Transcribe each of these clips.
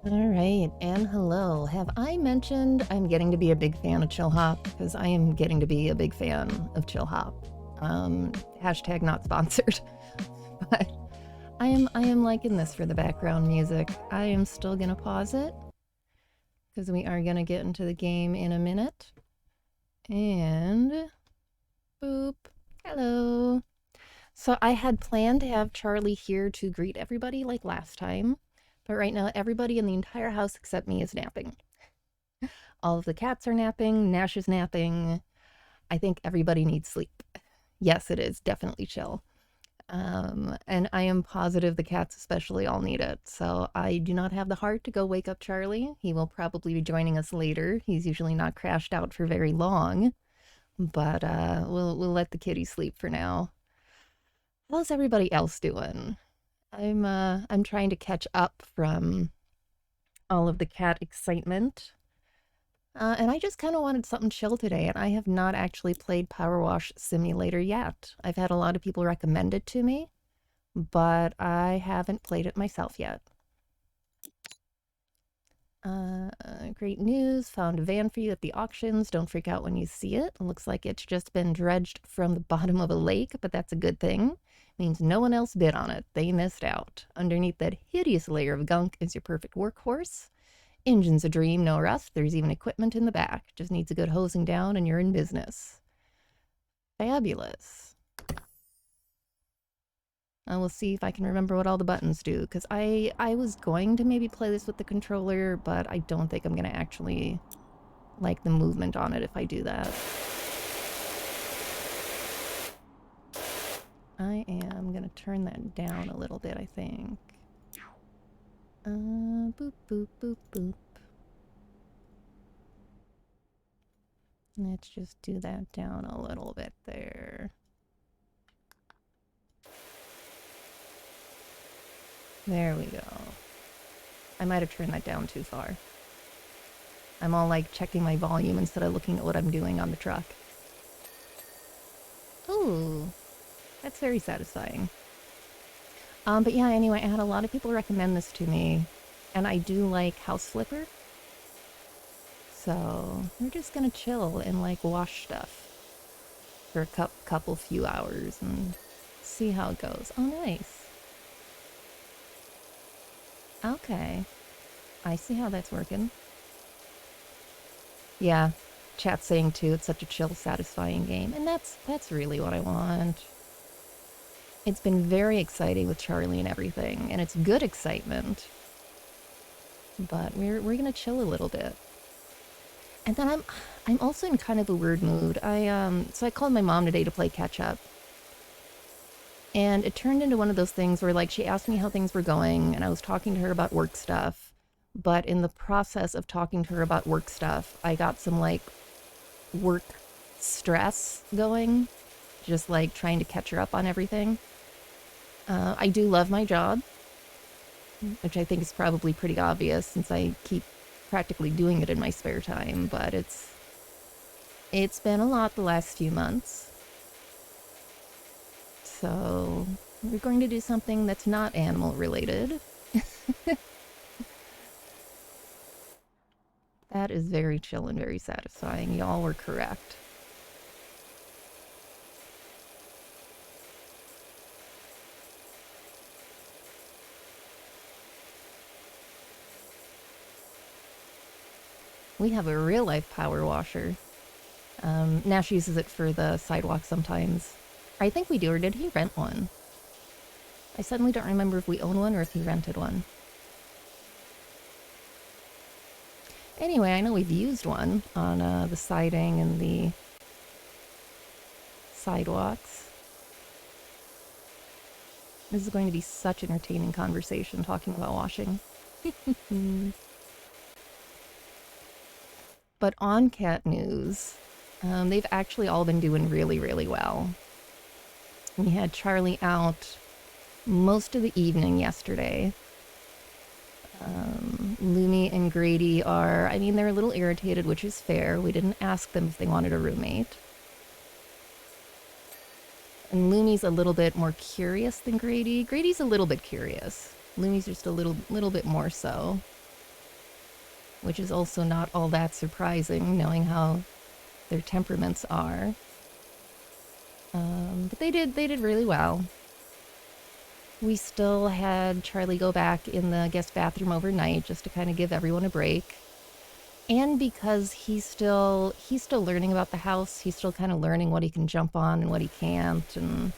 All right, and hello. Have I mentioned I'm getting to be a big fan of Chill Hop? Because I am getting to be a big fan of Chill Hop. Hashtag not sponsored, but I am liking this for the background music. I am still gonna pause it because we are gonna get into the game in a minute. And boop, hello. So I had planned to have Charlie here to greet everybody like last time, but right now everybody in the entire house except me is napping. All of the cats are napping, Nash is napping. I think everybody needs sleep. Yes, it is definitely chill. And I am positive the cats especially all need it. So I do not have the heart to go wake up Charlie. He will probably be joining us later. He's usually not crashed out for very long, but we'll let the kitty sleep for now. How's everybody else doing? I'm trying to catch up from all of the cat excitement. And I just kind of wanted something chill today, and I have not actually played PowerWash Simulator yet. I've had a lot of people recommend it to me, but I haven't played it myself yet. Great news. Found a van for you at the auctions. Don't freak out when you see it. It looks like it's just been dredged from the bottom of a lake, but that's a good thing. Means no one else bid on it. They missed out. Underneath that hideous layer of gunk is your perfect workhorse. Engine's a dream, no rust. There's even equipment in the back. Just needs a good hosing down and you're in business. Fabulous. I will see if I can remember what all the buttons do, because I was going to maybe play this with the controller, but I don't think I'm going to actually like the movement on it if I do that. I am going to turn that down a little bit, I think. Boop, boop, boop, boop. Let's just do that down a little bit there. There we go. I might have turned that down too far. I'm all like checking my volume instead of looking at what I'm doing on the truck. Ooh, that's very satisfying. But yeah, anyway, I had a lot of people recommend this to me, and I do like House Flipper. So we're just gonna chill and like wash stuff for a couple few hours and see how it goes. Oh, nice. Okay. I see how that's working. Yeah, chat's saying too, it's such a chill, satisfying game, and that's really what I want. It's been very exciting with Charlie and everything, and it's good excitement. But we're gonna chill a little bit. And then I'm also in kind of a weird mood. So I called my mom today to play catch up. And it turned into one of those things where like she asked me how things were going, and I was talking to her about work stuff. But in the process of talking to her about work stuff, I got some like work stress going, just like trying to catch her up on everything. I do love my job, which I think is probably pretty obvious since I keep practically doing it in my spare time, but it's been a lot the last few months. So we're going to do something that's not animal related. That is very chill and very satisfying. Y'all were correct. We have a real life power washer. Nash uses it for the sidewalk sometimes. I think we do, or did he rent one? I suddenly don't remember if we own one or if he rented one. Anyway, I know we've used one on the siding and the sidewalks. This is going to be such entertaining conversation talking about washing. But on cat news, they've actually all been doing really, really well. We had Charlie out most of the evening yesterday. Lumi and Grady are, I mean, they're a little irritated, which is fair. We didn't ask them if they wanted a roommate. And Lumi's a little bit more curious than Grady. Grady's a little bit curious. Lumi's just a little bit more so. which is also not all that surprising, knowing how their temperaments are. But they did really well. We still had Charlie go back in the guest bathroom overnight just to kind of give everyone a break. And because he's still learning about the house, he's still kind of learning what he can jump on and what he can't. And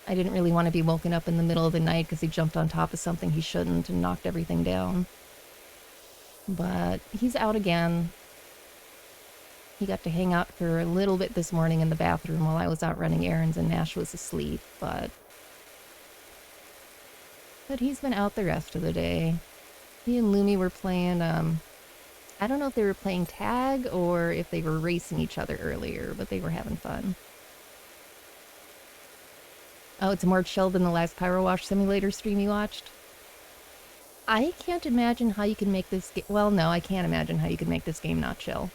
I didn't really want to be woken up in the middle of the night because he jumped on top of something he shouldn't and knocked everything down. But he's out again. He got to hang out for a little bit this morning in the bathroom while I was out running errands and Nash was asleep, but he's been out the rest of the day. He and Lumi were playing, I don't know if they were playing tag or if they were racing each other earlier, but they were having fun. Oh, it's more chill than the last PowerWash Simulator stream you watched? I can't imagine how you can make this game... Well, no, I can't imagine how you could make this game not chill.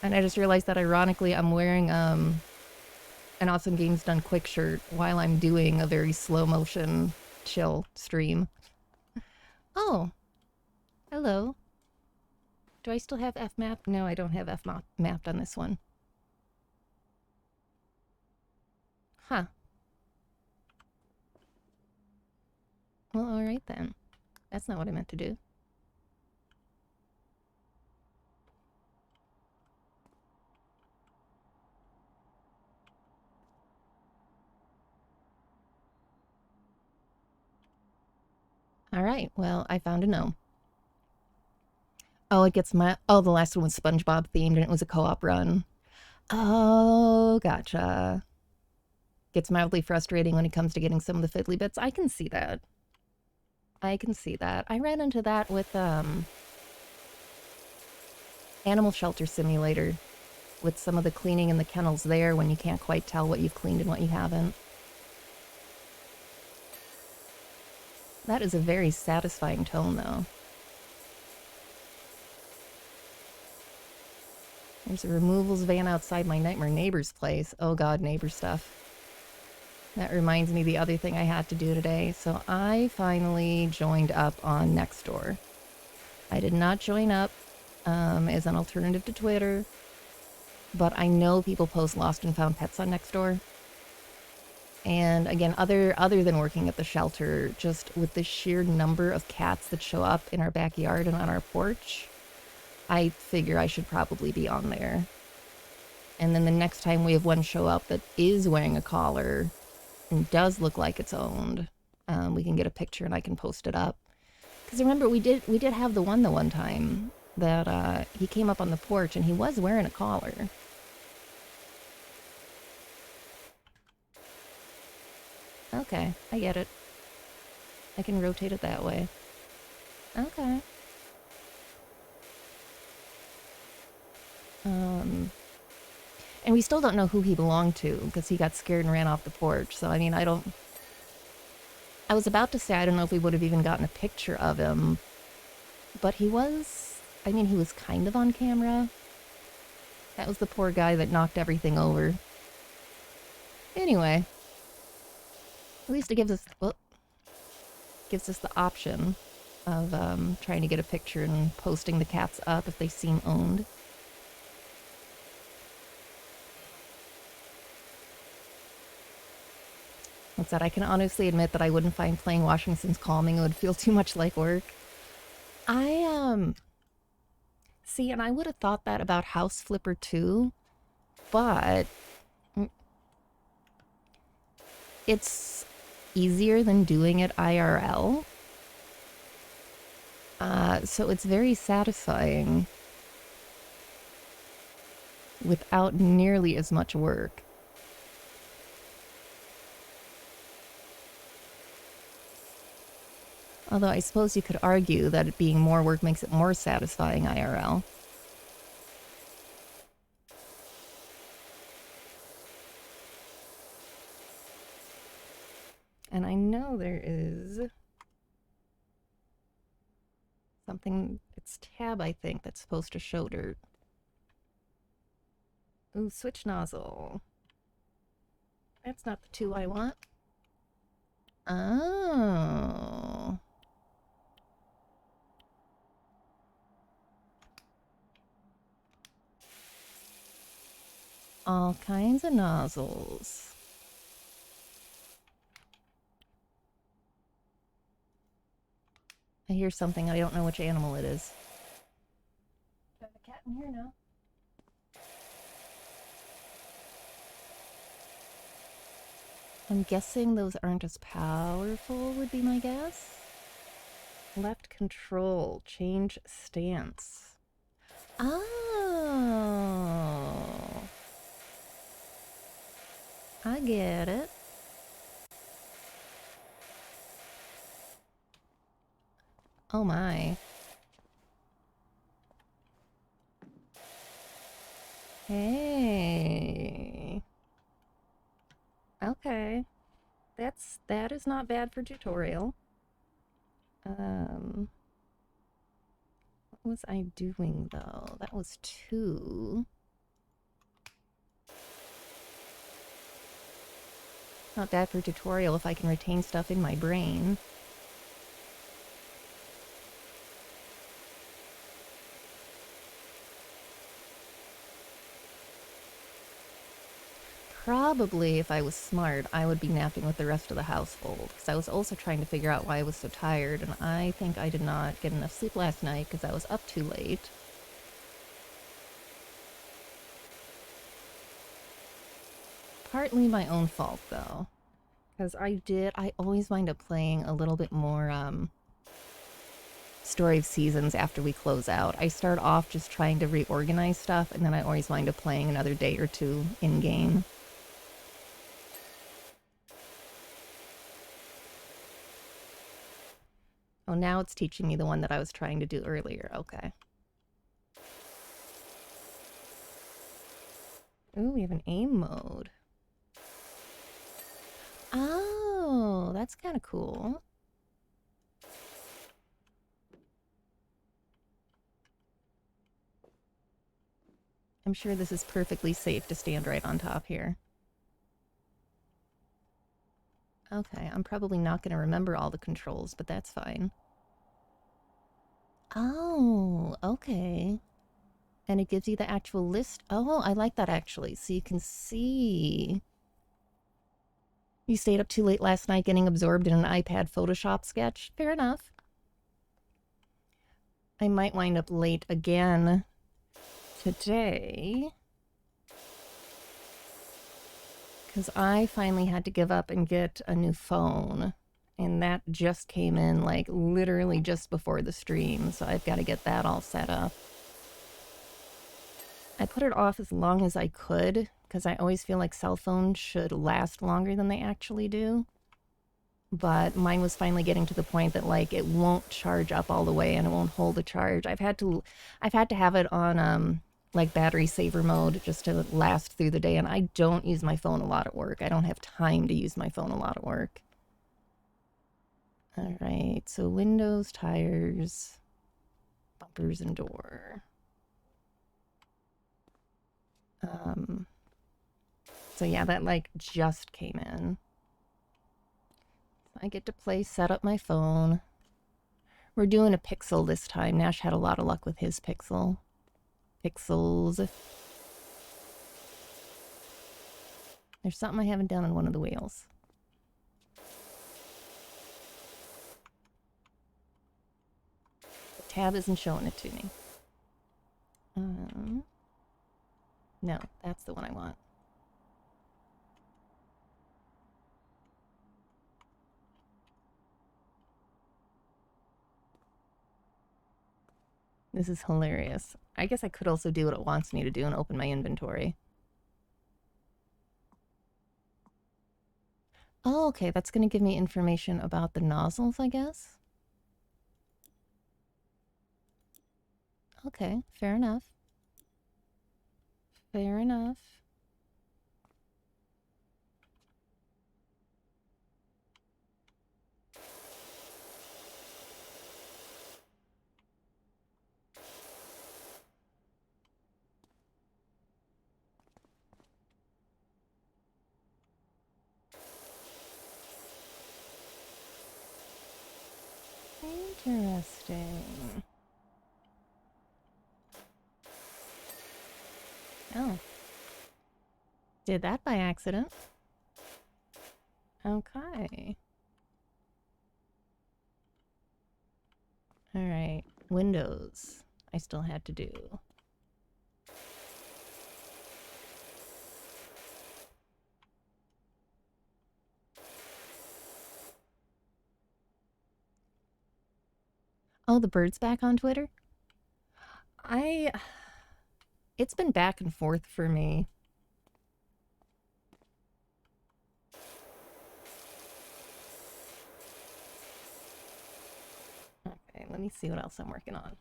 And I just realized that ironically I'm wearing an Awesome Games Done Quick shirt while I'm doing a very slow motion chill stream. Oh, hello. Do I still have F-map? No, I don't have F-map mapped on this one. Huh. Well, alright then. That's not what I meant to do. Alright, well, I found a gnome. Oh, it gets my... Oh, the last one was SpongeBob themed and it was a co-op run. Oh, gotcha. Gets mildly frustrating when it comes to getting some of the fiddly bits. I can see that. I can see that. I ran into that with, Animal Shelter Simulator. With some of the cleaning in the kennels there when you can't quite tell what you've cleaned and what you haven't. That is a very satisfying tone, though. There's a removals van outside my Nightmare Neighbor's place. Oh god, neighbor stuff. That reminds me the other thing I had to do today. So I finally joined up on Nextdoor. I did not join up as an alternative to Twitter, but I know people post lost and found pets on Nextdoor. And again, other than working at the shelter, just with the sheer number of cats that show up in our backyard and on our porch, I figure I should probably be on there. And then the next time we have one show up that is wearing a collar and does look like it's owned, we can get a picture and I can post it up. Because remember, we did have the one time that he came up on the porch and he was wearing a collar. Okay, I get it. I can rotate it that way. Okay. And we still don't know who he belonged to, because he got scared and ran off the porch. So, I mean, I was about to say I don't know if we would have even gotten a picture of him. But he was... I mean, he was kind of on camera. That was the poor guy that knocked everything over. Anyway. At least it gives us... Well, gives us the option of trying to get a picture and posting the cats up if they seem owned. What's that? I can honestly admit that I wouldn't find playing Washington's calming. It would feel too much like work. See, and I would have thought that about House Flipper too, but it's easier than doing it IRL. So it's very satisfying without nearly as much work. Although I suppose you could argue that it being more work makes it more satisfying IRL. And I know there is something, it's tab I think, that's supposed to show dirt. Ooh, switch nozzle. That's not the two I want. Oh. all kinds of nozzles. I hear something. I don't know which animal it is. I have a cat in here now. I'm guessing those aren't as powerful, would be my guess. Left control, change stance. Oh. I get it. Oh my. Hey. Okay. That is not bad for tutorial. What was I doing though? That was 2. Not bad for tutorial if I can retain stuff in my brain. Probably, if I was smart, I would be napping with the rest of the household, because I was also trying to figure out why I was so tired, and I think I did not get enough sleep last night because I was up too late. Partly my own fault, though, because I always wind up playing a little bit more, Story of Seasons after we close out. I start off just trying to reorganize stuff, and then I always wind up playing another day or two in-game. Oh, now it's teaching me the one that I was trying to do earlier. Okay. Ooh, we have an aim mode. Oh, that's kind of cool. I'm sure this is perfectly safe to stand right on top here. Okay, I'm probably not going to remember all the controls, but that's fine. Oh, okay. And it gives you the actual list. Oh, I like that actually. So you can see. You stayed up too late last night getting absorbed in an iPad Photoshop sketch. Fair enough. I might wind up late again today, because I finally had to give up and get a new phone, and that just came in like literally just before the stream, so I've got to get that all set up. I put it off as long as I could because I always feel like cell phones should last longer than they actually do, but mine was finally getting to the point that like it won't charge up all the way and it won't hold a charge. I've had to have it on like battery saver mode just to last through the day, and I don't use my phone a lot at work. I don't have time to use my phone a lot at work. All right, so windows, tires, bumpers, and door. So yeah, that like just came in. I get to play set up my phone. We're doing a Pixel this time. Nash had a lot of luck with his Pixels. There's something I haven't done on one of the wheels. The tab isn't showing it to me. No, that's the one I want. This is hilarious. I guess I could also do what it wants me to do and open my inventory. Oh, okay, that's going to give me information about the nozzles, I guess. Okay, fair enough. Fair enough. Interesting. Oh. Did that by accident. Okay. Alright. Windows. I still had to do. Oh, the bird's back on Twitter? It's been back and forth for me. Okay, let me see what else I'm working on.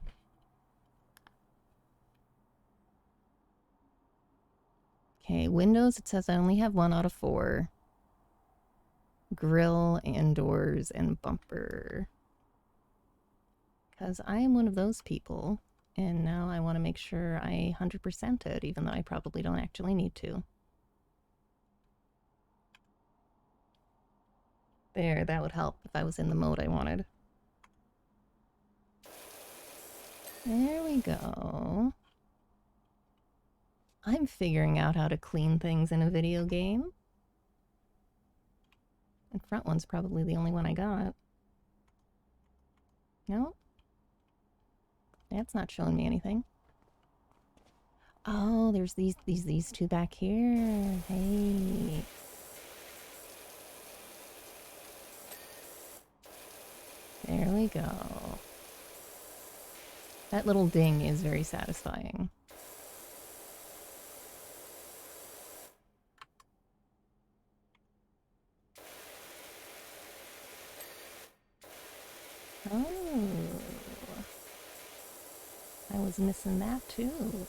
Okay, windows, it says I only have 1 out of 4. Grill and doors and bumper. Because I am one of those people, and now I want to make sure I 100% it, even though I probably don't actually need to. There, that would help if I was in the mode I wanted. There we go. I'm figuring out how to clean things in a video game. The front one's probably the only one I got. No? That's not showing me anything. Oh, there's these two back here. Hey. There we go. That little ding is very satisfying. Oh. I was missing that too.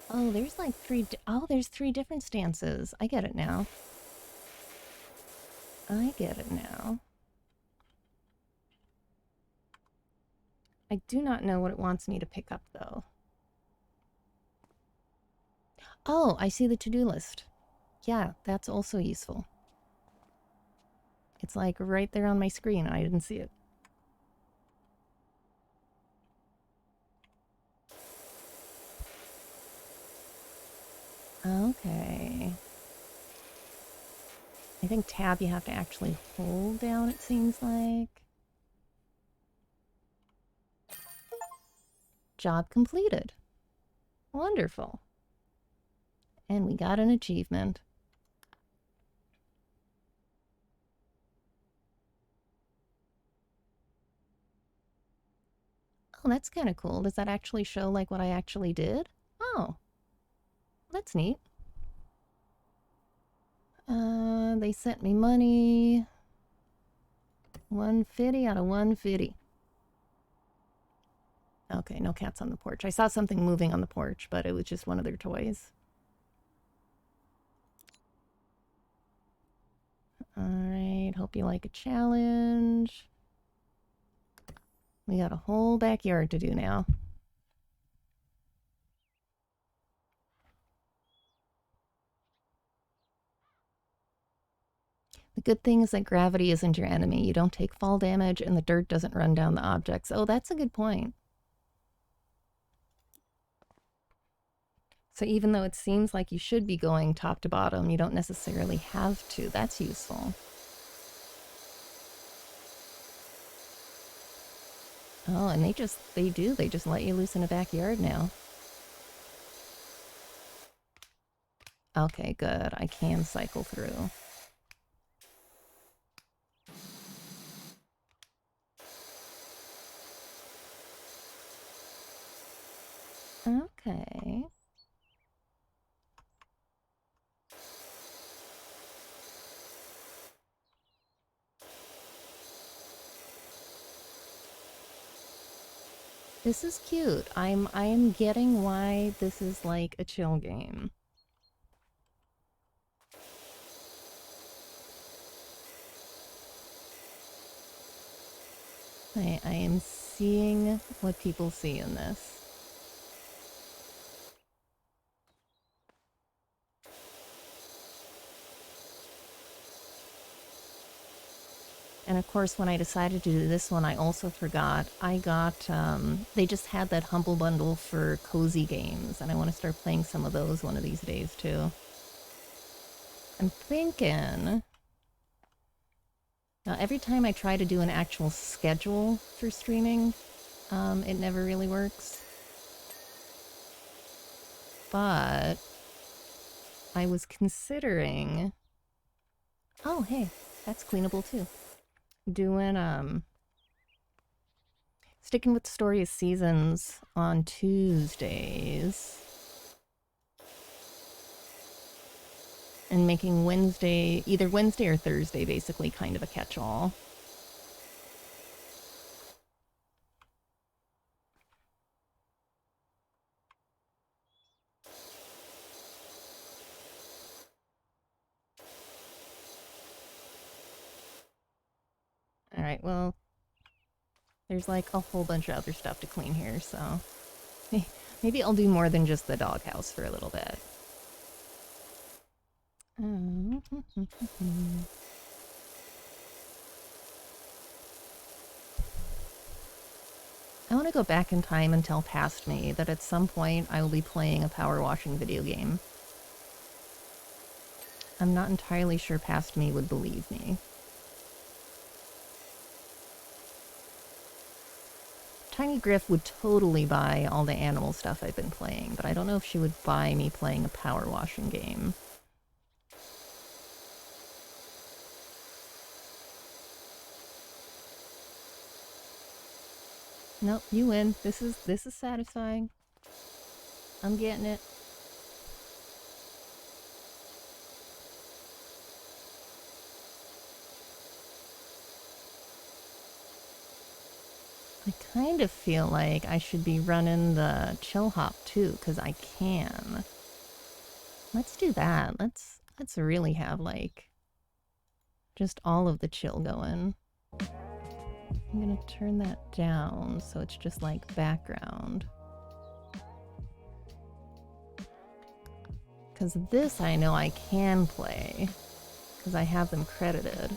Oh, there's like there's 3 different stances. I get it now. I get it now. I do not know what it wants me to pick up, though. Oh, I see the to-do list. Yeah, that's also useful. It's like right there on my screen, and I didn't see it. Okay. I think tab you have to actually hold down, it seems like. Job completed. Wonderful. And we got an achievement. Oh, that's kind of cool. Does that actually show like what I actually did? Oh, that's neat. They sent me money. 150 out of 150. Okay, no cats on the porch. I saw something moving on the porch, but it was just one of their toys. Alright, hope you like a challenge. We got a whole backyard to do now. The good thing is that gravity isn't your enemy. You don't take fall damage, and the dirt doesn't run down the objects. Oh, that's a good point. So even though it seems like you should be going top to bottom, you don't necessarily have to. That's useful. Oh, and they just let you loose in a backyard now. Okay, good. I can cycle through. Okay. This is cute. I am getting why this is like a chill game. I am seeing what people see in this. And of course, when I decided to do this one, I also forgot. I got, they just had that Humble Bundle for cozy games, and I want to start playing some of those one of these days, too. I'm thinking... Now, every time I try to do an actual schedule for streaming, it never really works. But I was considering... Oh, hey, that's cleanable, too. Doing, sticking with the Story of Seasons on Tuesdays. And making Wednesday, either Wednesday or Thursday, basically kind of a catch-all. Alright, well, there's like a whole bunch of other stuff to clean here, so maybe I'll do more than just the doghouse for a little bit. I want to go back in time and tell past me that at some point I will be playing a power washing video game. I'm not entirely sure past me would believe me. Tiny Griff would totally buy all the animal stuff I've been playing, but I don't know if she would buy me playing a power washing game. Nope, you win. This is satisfying. I'm getting it. I kind of feel like I should be running the chill hop too, because I can. Let's do that. Let's really have like just all of the chill going. I'm gonna turn that down so it's just like background. Because this I know I can play, because I have them credited.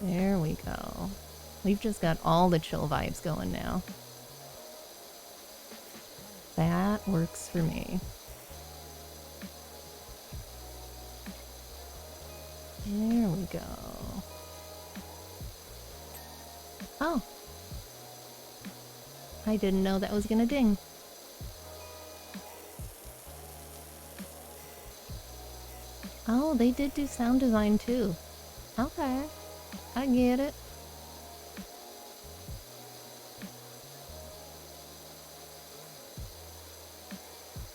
There we go. We've just got all the chill vibes going now. That works for me. There we go. Oh! I didn't know that was gonna ding. Oh, they did do sound design too. Okay. I get it.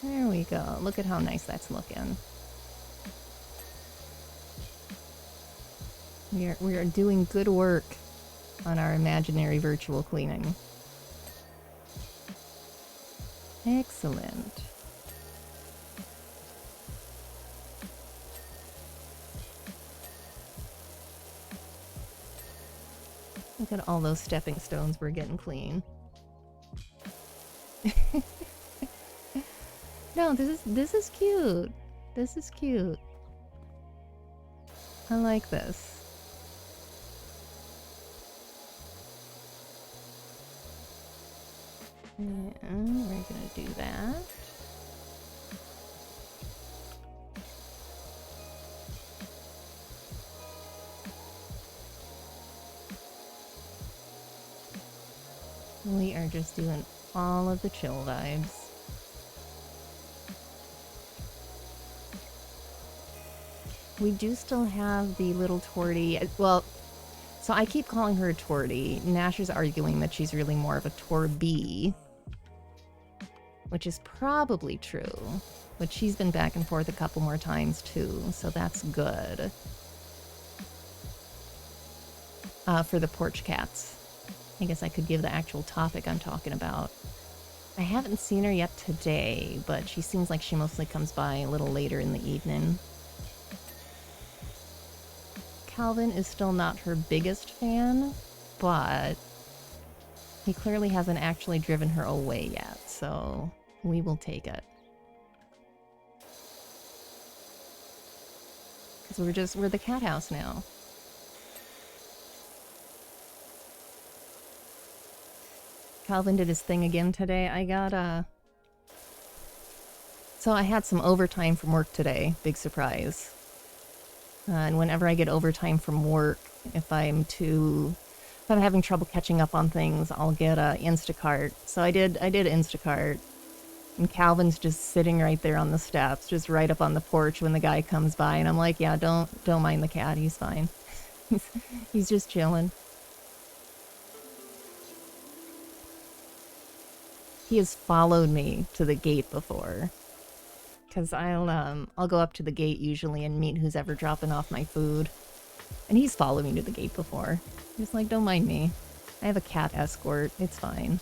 There we go. Look at how nice that's looking. We are doing good work on our imaginary virtual cleaning. Excellent. Look at all those stepping stones we're getting clean. No, this is cute. This is cute. I like this. And we're gonna do that. We are just doing all of the chill vibes. We do still have the little Torty. Well, so I keep calling her a Torty. Nash is arguing that she's really more of a Torby, which is probably true. But she's been back and forth a couple more times too, so that's good. For the porch cats. I guess I could give the actual topic I'm talking about. I haven't seen her yet today, but she seems like she mostly comes by a little later in the evening. Calvin is still not her biggest fan, but he clearly hasn't actually driven her away yet, so we will take it. Because we're the cat house now. Calvin did his thing again today. So I had some overtime from work today. Big surprise. And whenever I get overtime from work, if I'm having trouble catching up on things, I'll get a Instacart. So I did Instacart. And Calvin's just sitting right there on the steps, just right up on the porch when the guy comes by. And I'm like, yeah, don't mind the cat. He's fine. He's just chilling. He has followed me to the gate before. Because I'll go up to the gate usually and meet who's ever dropping off my food. And he's followed me to the gate before. He's like, don't mind me. I have a cat escort. It's fine.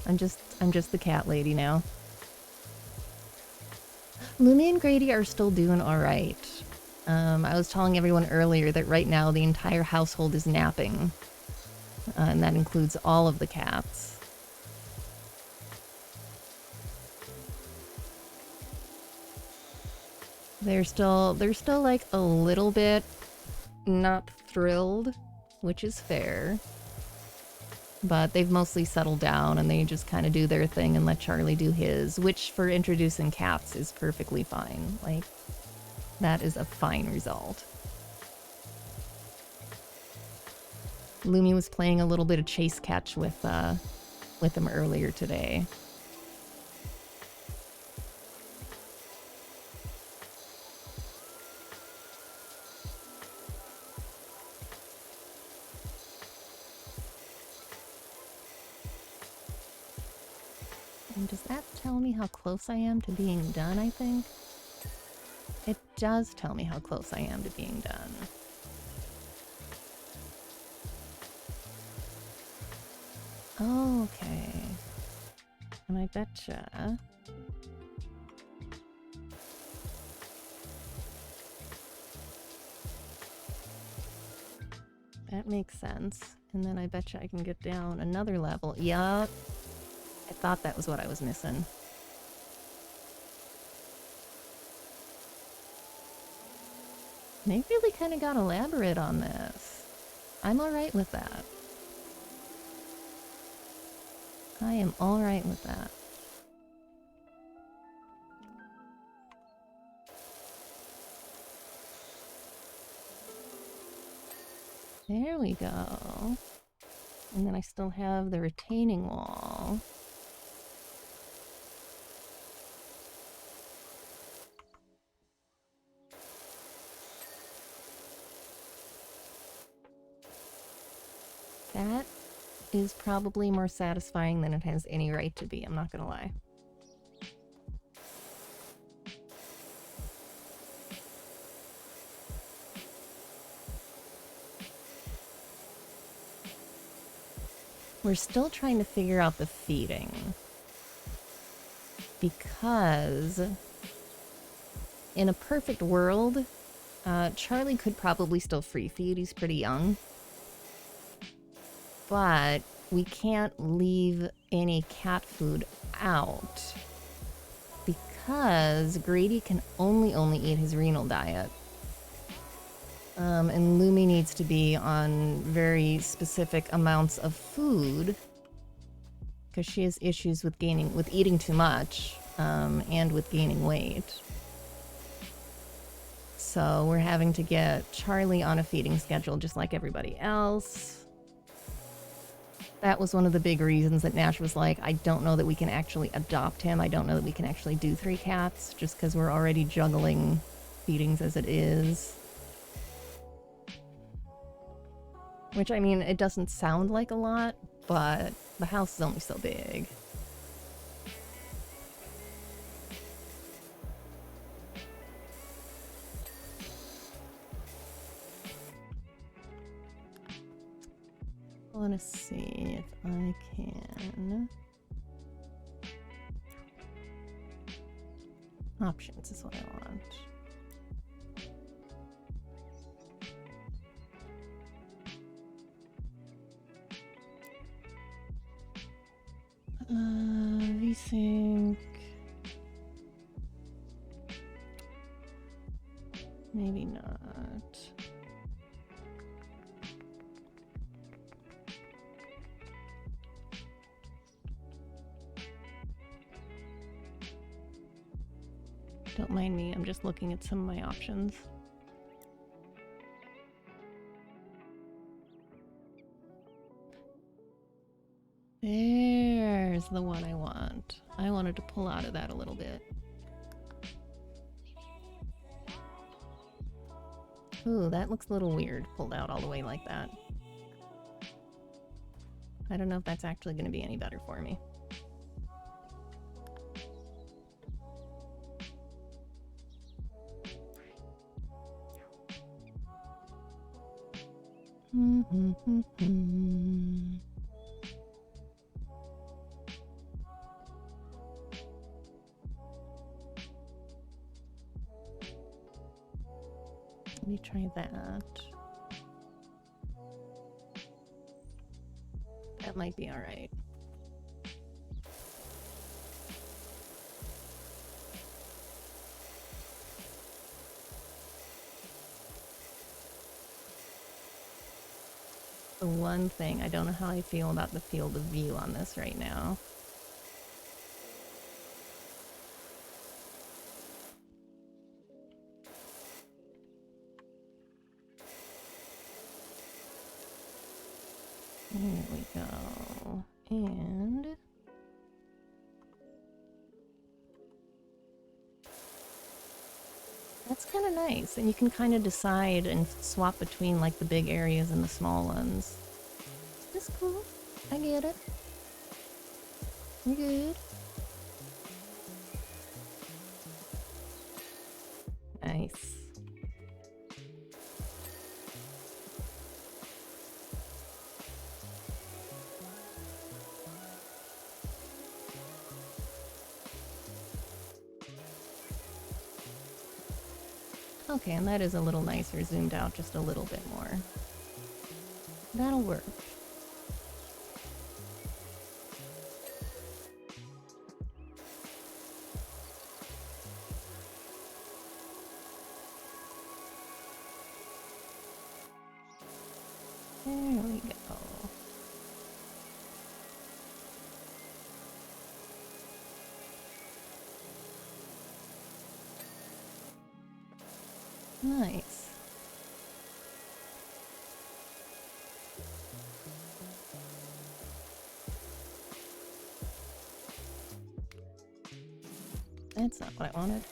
I'm just the cat lady now. Lumi and Grady are still doing alright. I was telling everyone earlier that right now the entire household is napping. And that includes all of the cats. They're still like a little bit not thrilled, which is fair. But they've mostly settled down and they just kind of do their thing and let Charlie do his, which for introducing cats is perfectly fine. Like, that is a fine result. Lumi was playing a little bit of chase catch with him earlier today. And does that tell me how close I am to being done, I think? It does tell me how close I am to being done. Okay. And I betcha... that makes sense. And then I betcha I can get down another level. Yup. I thought that was what I was missing. They really kind of got elaborate on this. I'm alright with that. I am alright with that. There we go. And then I still have the retaining wall. That is probably more satisfying than it has any right to be, I'm not gonna lie. We're still trying to figure out the feeding. Because in a perfect world, Charlie could probably still free feed, he's pretty young. But we can't leave any cat food out because Grady can only eat his renal diet. And Lumi needs to be on very specific amounts of food because she has issues with eating too much, and with gaining weight. So we're having to get Charlie on a feeding schedule just like everybody else. That was one of the big reasons that Nash was like, I don't know that we can actually adopt him. I don't know that we can actually do 3 cats just because we're already juggling feedings as it is. Which, I mean, it doesn't sound like a lot, but the house is only so big. I want to see if I can... Options is what I want. VSync. Maybe not. Don't mind me, I'm just looking at some of my options. There's the one I want. I wanted to pull out of that a little bit. Ooh, that looks a little weird, pulled out all the way like that. I don't know if that's actually going to be any better for me. Let me try that. That might be all right. The one thing, I don't know how I feel about the field of view on this right now. There we go. And that's kind of nice. And you can kind of decide and swap between like the big areas and the small ones. That's cool. I get it. You're good. Nice. Okay, and that is a little nicer, zoomed out just a little bit more. That'll work. There we go. Nice. That's not what I wanted.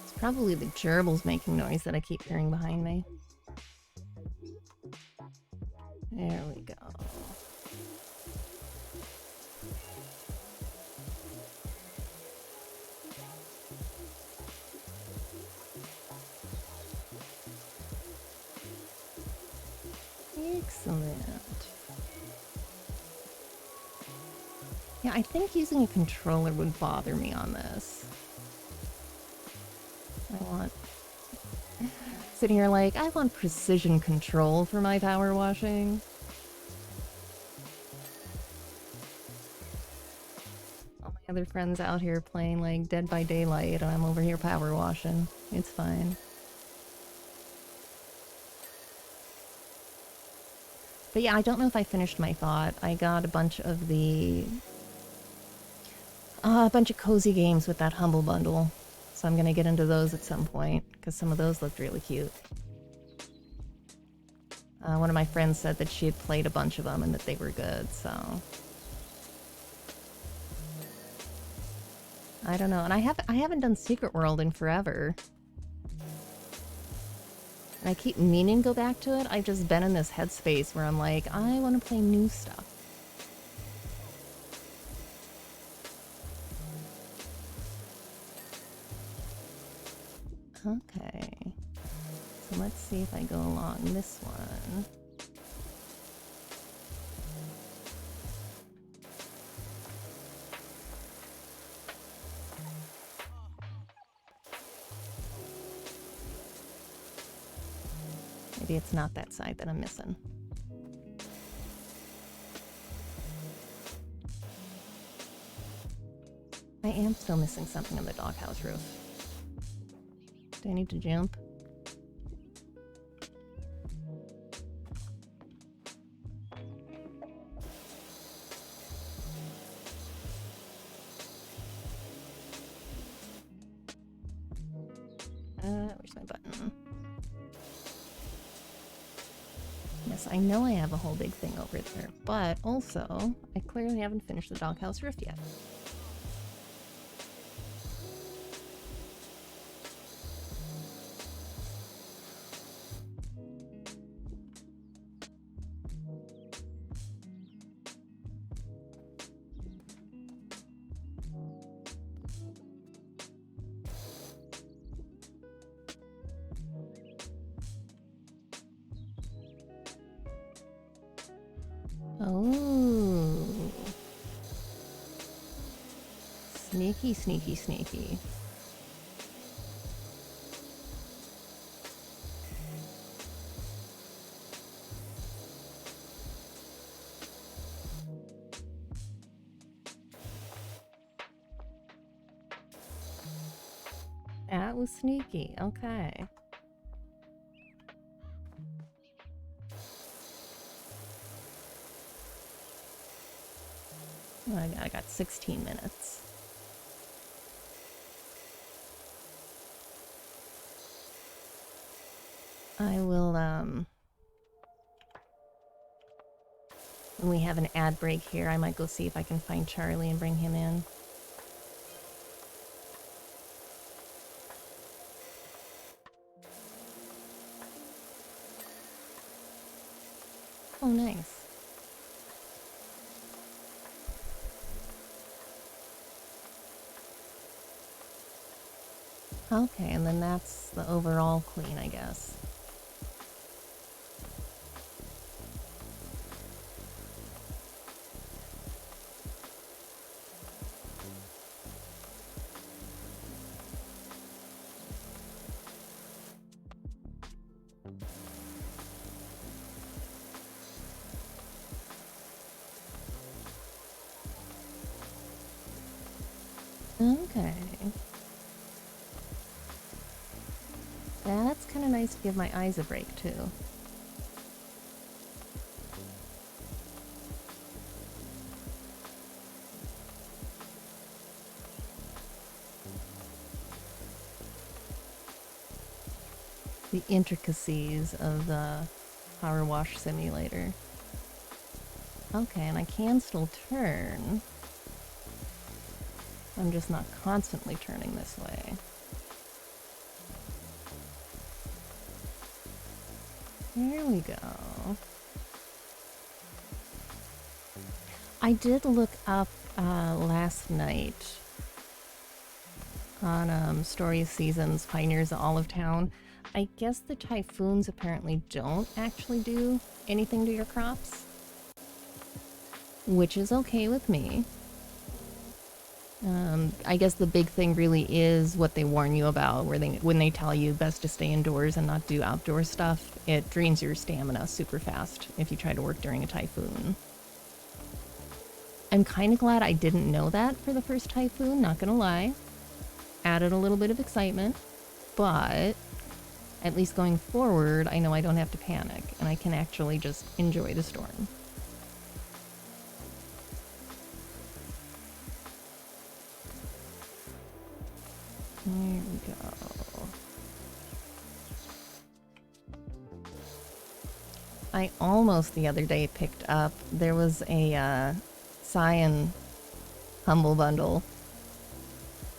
It's probably the gerbils making noise that I keep hearing behind me. There we go. Excellent. Yeah, I think using a controller would bother me on this. I want... Sitting here like, I want precision control for my power washing. All my other friends out here playing like Dead by Daylight, and I'm over here power washing. It's fine. But yeah, I don't know if I finished my thought. I got a bunch of cozy games with that Humble Bundle. So I'm gonna get into those at some point, because some of those looked really cute. One of my friends said that she had played a bunch of them and that they were good, so... I don't know, and I haven't done Secret World in forever. And I keep meaning to go back to it. I've just been in this headspace where I'm like, I want to play new stuff. Okay. So let's see if I go along this one. Maybe it's not that side that I'm missing. I am still missing something on the doghouse roof. Do I need to jump? Where's my button? Yes, I know I have a whole big thing over there, but also, I clearly haven't finished the doghouse roof yet. Oh. Sneaky, sneaky, sneaky. That was sneaky, okay. Oh, I got 16 minutes. I will, when we have an ad break here, I might go see if I can find Charlie and bring him in. Oh, nice. Okay, and then that's the overall clean, I guess. Okay. That's kind of nice to give my eyes a break, too. The intricacies of the PowerWash Simulator. Okay, and I can still turn. I'm just not constantly turning this way. There we go. I did look up last night on Story of Seasons, Pioneers of Olive Town. I guess the typhoons apparently don't actually do anything to your crops, which is okay with me. I guess the big thing really is what they warn you about, where when they tell you best to stay indoors and not do outdoor stuff. It drains your stamina super fast if you try to work during a typhoon. I'm kind of glad I didn't know that for the first typhoon, not gonna lie. Added a little bit of excitement, but at least going forward, I know I don't have to panic, and I can actually just enjoy the storm. There we go. I almost the other day picked up, there was a Cyan Humble Bundle,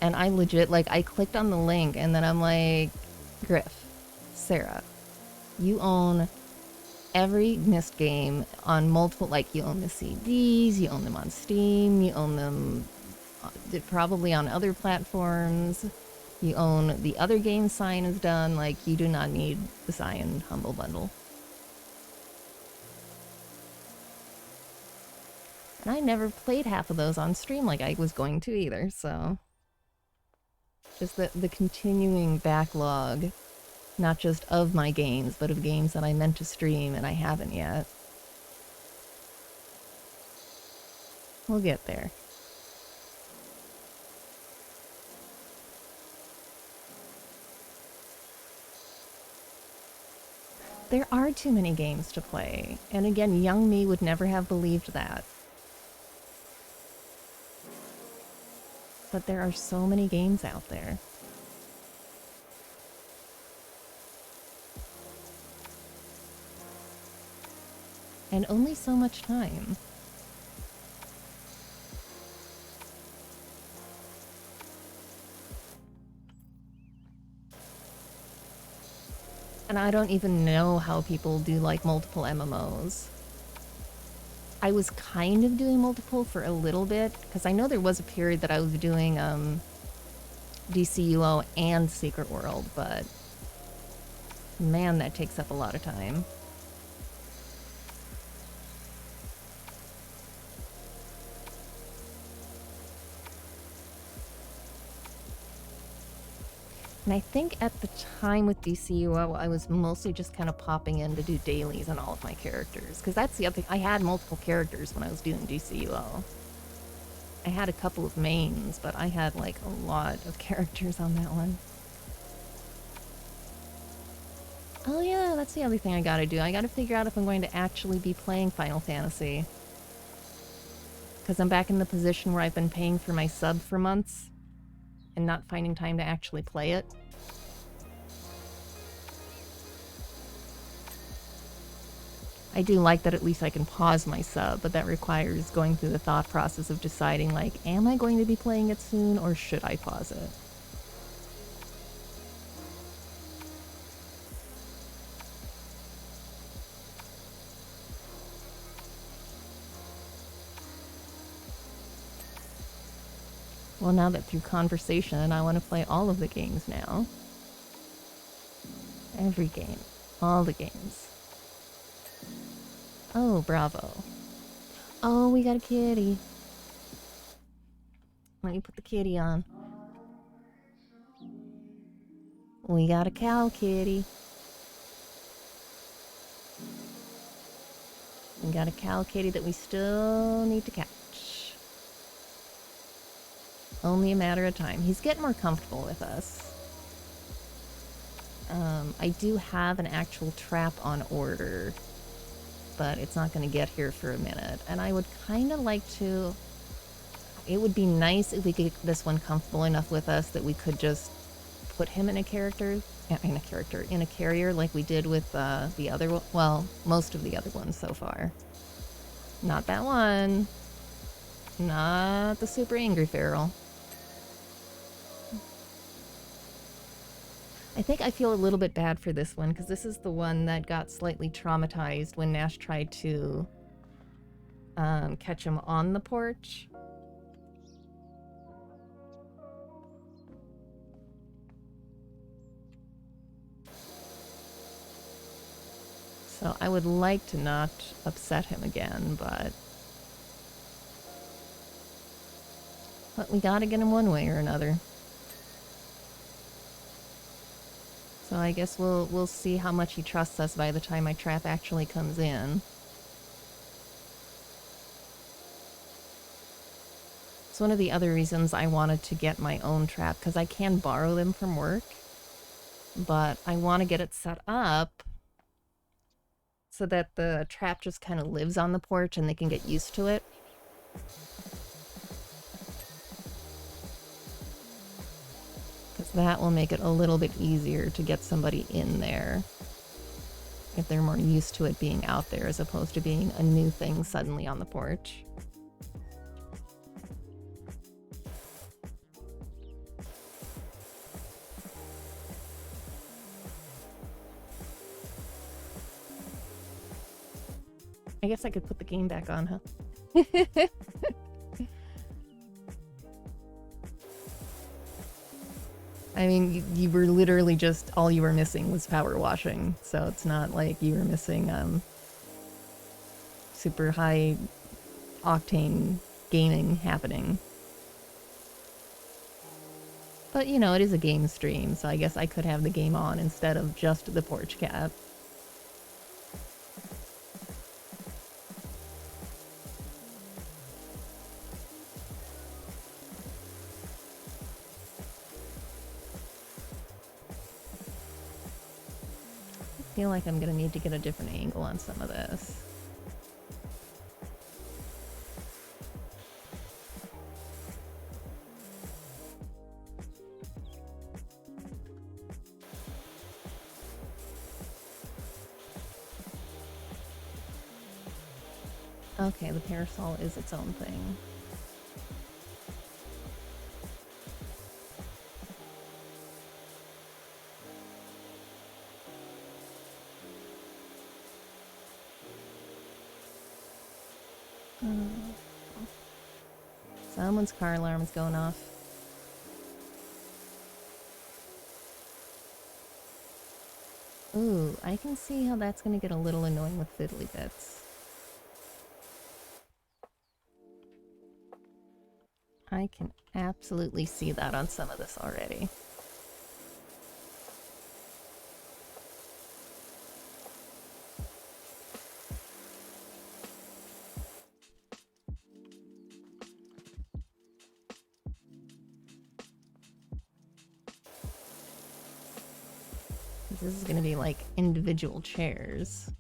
and I legit, like, I clicked on the link, and then I'm like, Griff, Sarah, you own every Mist game on multiple, like, you own the CDs, you own them on Steam, you own them probably on other platforms, you own the other game Cyan has done, like, you do not need the Cyan Humble Bundle. And I never played half of those on stream like I was going to either, so... Just the continuing backlog Not just of my games, but of games that I meant to stream and I haven't yet. We'll get there. There are too many games to play, and again, young me would never have believed that. But there are so many games out there. And only so much time. And I don't even know how people do like multiple MMOs. I was kind of doing multiple for a little bit, because I know there was a period that I was doing DCUO and Secret World, but man, that takes up a lot of time. And I think at the time with DCUO, I was mostly just kind of popping in to do dailies on all of my characters. Because that's the other thing. I had multiple characters when I was doing DCUO. I had a couple of mains, but I had like a lot of characters on that one. Oh yeah, that's the other thing I gotta do. I gotta figure out if I'm going to actually be playing Final Fantasy. Because I'm back in the position where I've been paying for my sub for months and not finding time to actually play it. I do like that at least I can pause my sub, but that requires going through the thought process of deciding, like, am I going to be playing it soon, or should I pause it? Well, now that through conversation, I want to play all of the games now. Every game. All the games. Oh, bravo. Oh, we got a kitty. Let me put the kitty on. We got a cow kitty. We got a cow kitty that we still need to catch. Only a matter of time. He's getting more comfortable with us. I do have an actual trap on order, but it's not going to get here for a minute. And I would kind of like to... It would be nice if we could get this one comfortable enough with us that we could just put him in a carrier like we did with the other one. Well, most of the other ones so far. Not that one. Not the super angry feral. I think I feel a little bit bad for this one, because this is the one that got slightly traumatized when Nash tried to catch him on the porch. So I would like to not upset him again, but we gotta get him one way or another. So I guess we'll see how much he trusts us by the time my trap actually comes in. It's one of the other reasons I wanted to get my own trap, because I can borrow them from work, but I want to get it set up so that the trap just kind of lives on the porch and they can get used to it. Because that will make it a little bit easier to get somebody in there if they're more used to it being out there as opposed to being a new thing suddenly on the porch. I guess I could put the game back on, huh? I mean, you were literally just, all you were missing was power washing, so it's not like you were missing super high octane gaming happening. But, you know, it is a game stream, so I guess I could have the game on instead of just the porch cat. I feel like I'm gonna need to get a different angle on some of this. Okay, the parasol is its own thing. Someone's car alarm is going off. Ooh, I can see how that's gonna get a little annoying with fiddly bits. I can absolutely see that on some of this already. This is gonna be like individual chairs.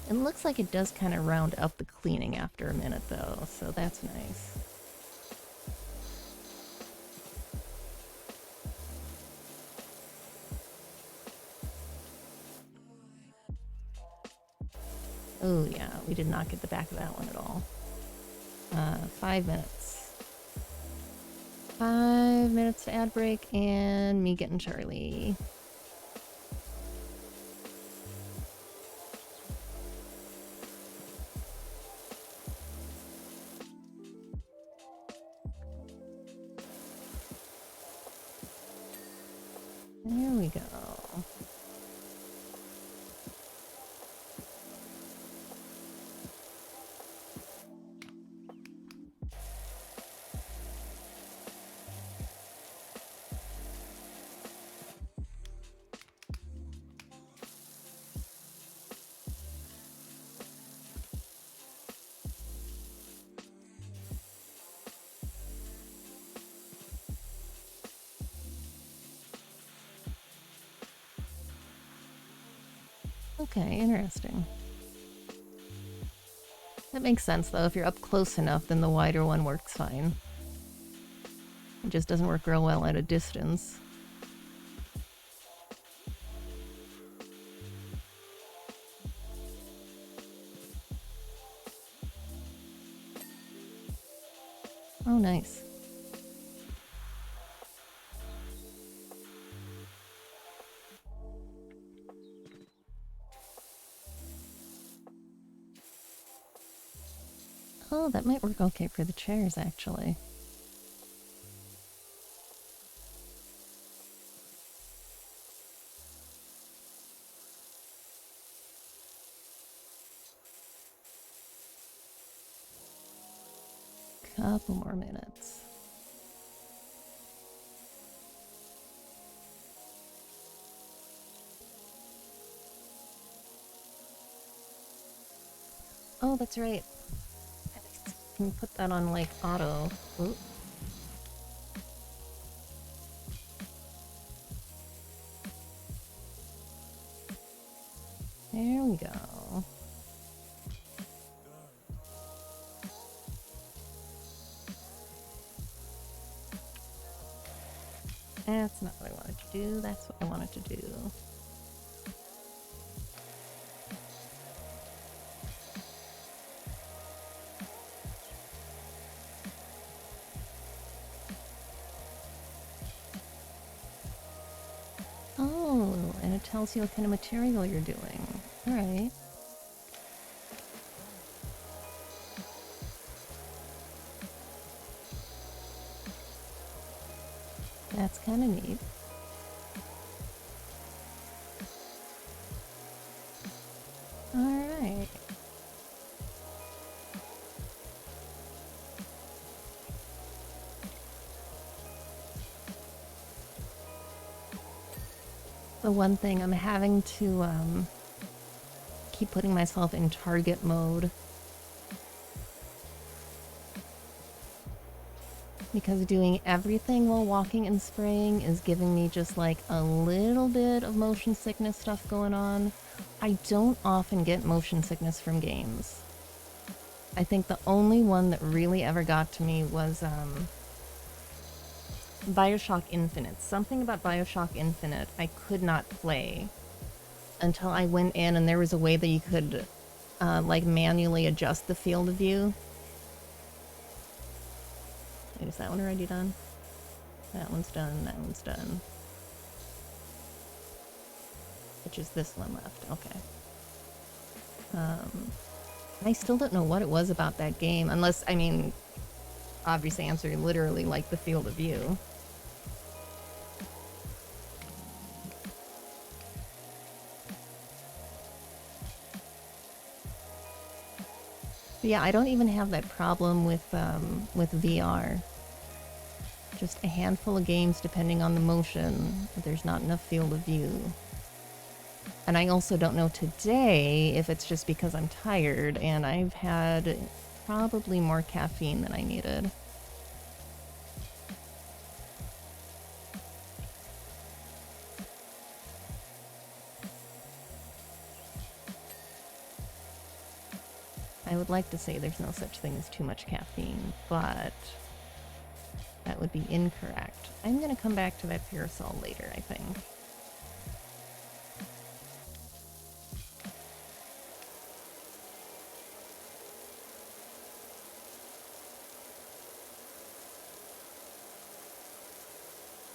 It looks like it does kind of round up the cleaning after a minute though, so that's nice. Oh yeah, we did not get the back of that one at all. 5 minutes. 5 minutes to ad break and me getting Charlie. There we go. Okay, interesting. That makes sense though. If you're up close enough, then the wider one works fine. It just doesn't work real well at a distance. Oh, nice. Oh, that might work okay for the chairs, actually. Couple more minutes. Oh, that's right. I can put that on like auto. Ooh. There we go. That's not what I wanted to do. That's what I wanted to do. Oh, and it tells you what kind of material you're doing. All right. That's kind of neat. All right. the one thing I'm having to keep putting myself in target mode. Because doing everything while walking and spraying is giving me just like a little bit of motion sickness stuff going on. I don't often get motion sickness from games. I think the only one that really ever got to me was BioShock Infinite. Something about BioShock Infinite I could not play until I went in and there was a way that you could like manually adjust the field of view. Wait, is that one already done? That one's done, that one's done. Which is this one left, okay. I still don't know what it was about that game, unless, I mean, obvious answer, literally like the field of view. But yeah, I don't even have that problem with VR. Just a handful of games, depending on the motion, there's not enough field of view. And I also don't know today if it's just because I'm tired and I've had probably more caffeine than I needed. I would like to say there's no such thing as too much caffeine, but that would be incorrect. I'm gonna come back to that parasol later, I think.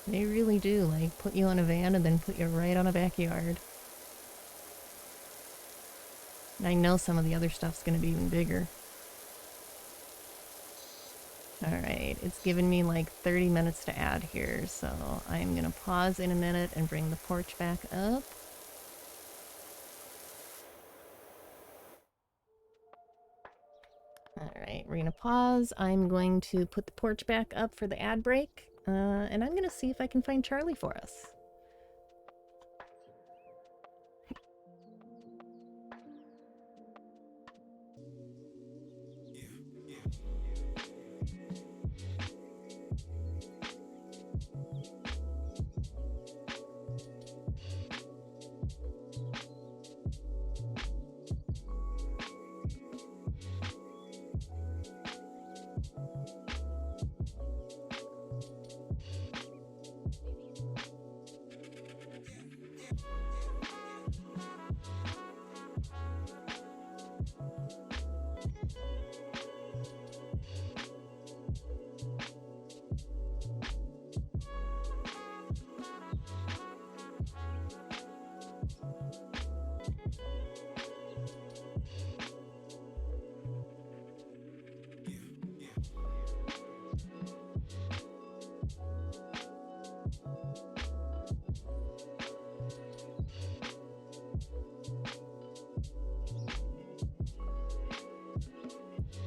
They really do, like, put you on a van and then put you right on a backyard. And I know some of the other stuff's gonna be even bigger. Alright, it's given me like 30 minutes to add here, so I'm gonna pause in a minute and bring the porch back up. Alright, we're gonna pause. I'm going to put the porch back up for the ad break, and I'm gonna see if I can find Charlie for us.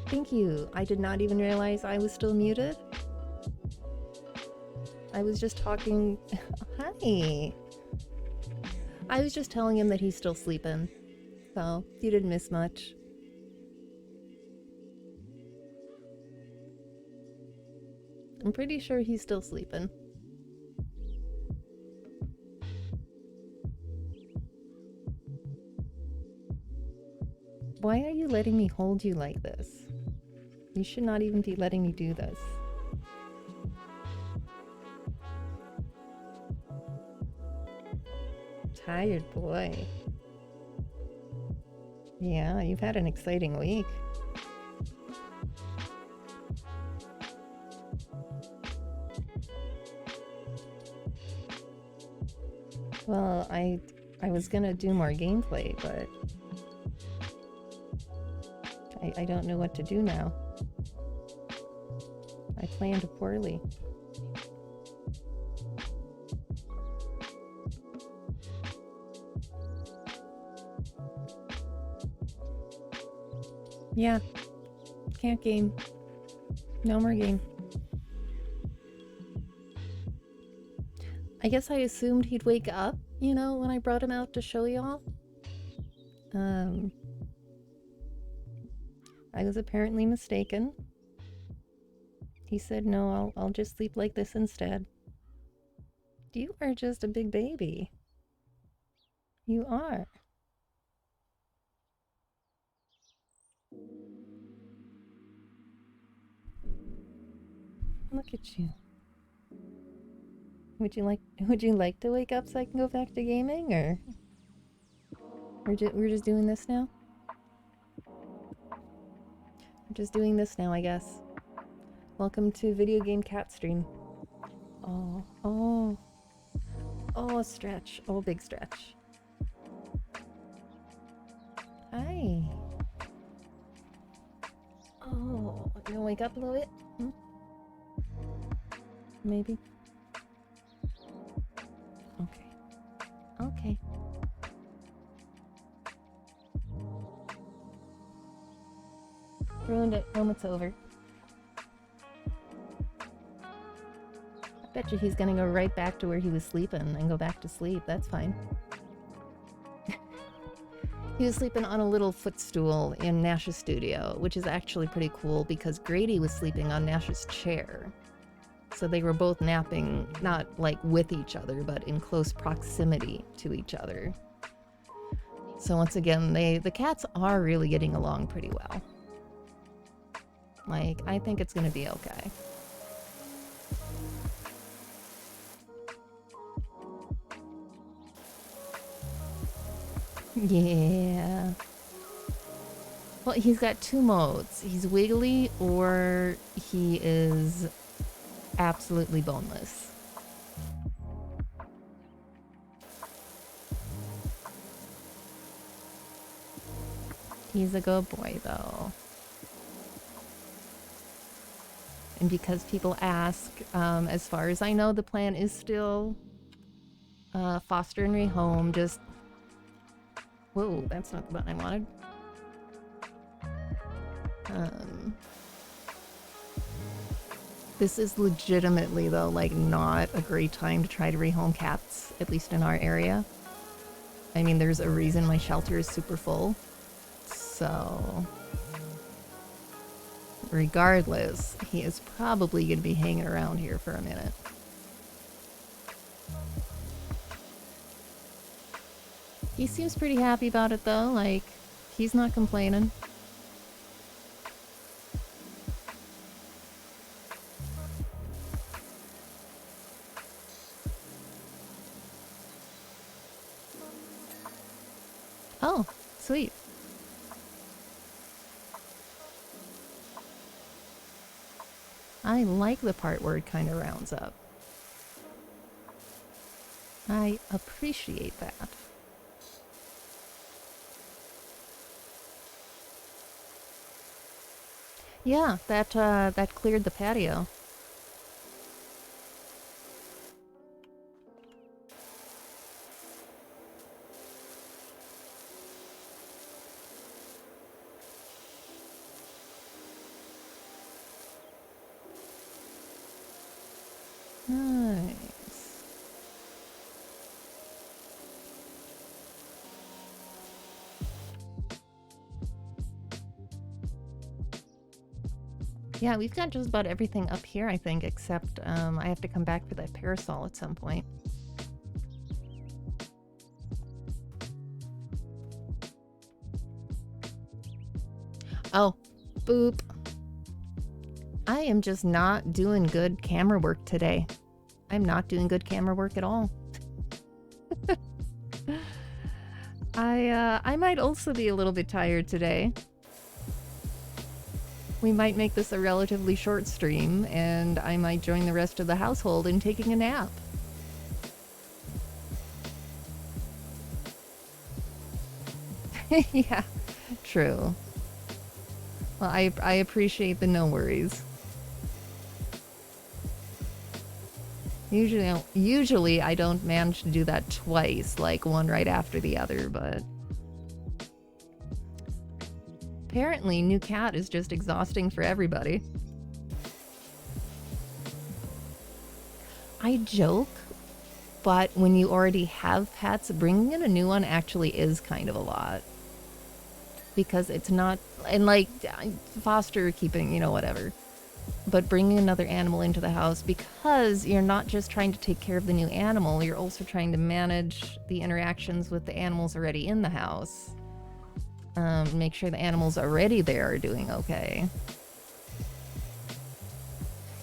Thank you. I did not even realize I was still muted. I was just talking... Hi! I was just telling him that he's still sleeping. So, you didn't miss much. I'm pretty sure he's still sleeping. Why are you letting me hold you like this? You should not even be letting me do this. Tired boy. Yeah, you've had an exciting week. Well, I was gonna do more gameplay, but I don't know what to do now. I planned poorly. Yeah. Can't game. No more game. I guess I assumed he'd wake up you know, when I brought him out to show y'all. I was apparently mistaken. He said, no, I'll just sleep like this instead. You are just a big baby. You are. Look at you. Would you like to wake up so I can go back to gaming, or we're just doing this now? We're just doing this now, I guess. Welcome to Video Game Cat Stream. Oh, stretch. Oh, big stretch. Hi. Oh, you gonna wake up a little bit? Maybe. Okay. Ruined it. Moment's over. I bet you he's gonna go right back to where he was sleeping and go back to sleep. That's fine. He was sleeping on a little footstool in Nash's studio, which is actually pretty cool because Grady was sleeping on Nash's chair. So they were both napping, not like with each other, but in close proximity to each other. So once again, the cats are really getting along pretty well. Like, I think it's gonna be okay. Yeah. Well, he's got two modes. He's wiggly or he is absolutely boneless. He's a good boy, though. And because people ask, as far as I know, the plan is still foster and rehome. Just... Whoa, that's not the button I wanted. This is legitimately, though, like, not a great time to try to rehome cats, at least in our area. I mean, there's a reason my shelter is super full. So... regardless, he is probably going to be hanging around here for a minute. He seems pretty happy about it, though. Like, he's not complaining. Oh, sweet. I like the part where it kind of rounds up. I appreciate that. Yeah, that cleared the patio. Nice. Yeah, we've got just about everything up here, I think, except I have to come back for that parasol at some point. Oh, boop. I am just not doing good camera work today. I'm not doing good camera work at all. I might also be a little bit tired today. We might make this a relatively short stream, and I might join the rest of the household in taking a nap. Yeah, true. Well, I appreciate the no worries. Usually I don't manage to do that twice, like one right after the other, but... apparently, new cat is just exhausting for everybody. I joke But when you already have pets, bringing in a new one actually is kind of a lot. Because it's not, and like foster keeping, you know, whatever. But bringing another animal into the house, because you're not just trying to take care of the new animal, you're also trying to manage the interactions with the animals already in the house. Make sure the animals already there are doing okay.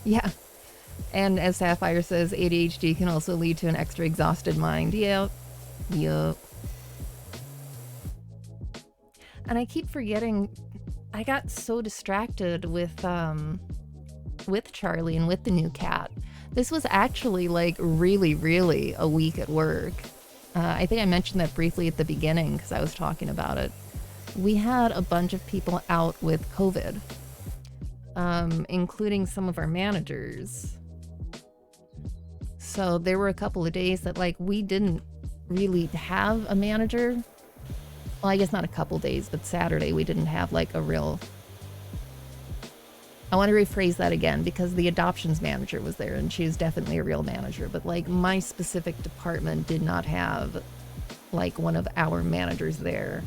Yeah. And as Sapphire says, ADHD can also lead to an extra exhausted mind. Yep. Yep. And I keep forgetting, I got so distracted with Charlie and with the new cat. This was actually like really a week at work. I think I mentioned that briefly at the beginning because I was talking about it. We had a bunch of people out with COVID, including some of our managers. So there were a couple of days that like we didn't really have a manager. Well, I guess not a couple days, but Saturday we didn't have like a real... I want to rephrase that again because the adoptions manager was there and she was definitely a real manager. But like my specific department did not have like one of our managers there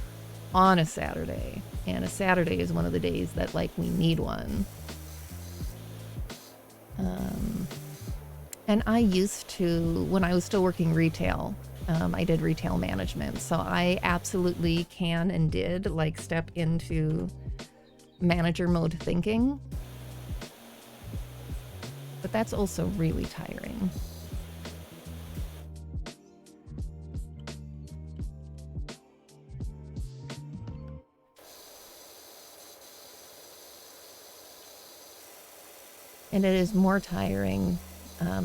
on a Saturday. And a Saturday is one of the days that like we need one. And I used to, when I was still working retail, I did retail management. So I absolutely can and did like step into manager mode thinking. But that's also really tiring. And it is more tiring,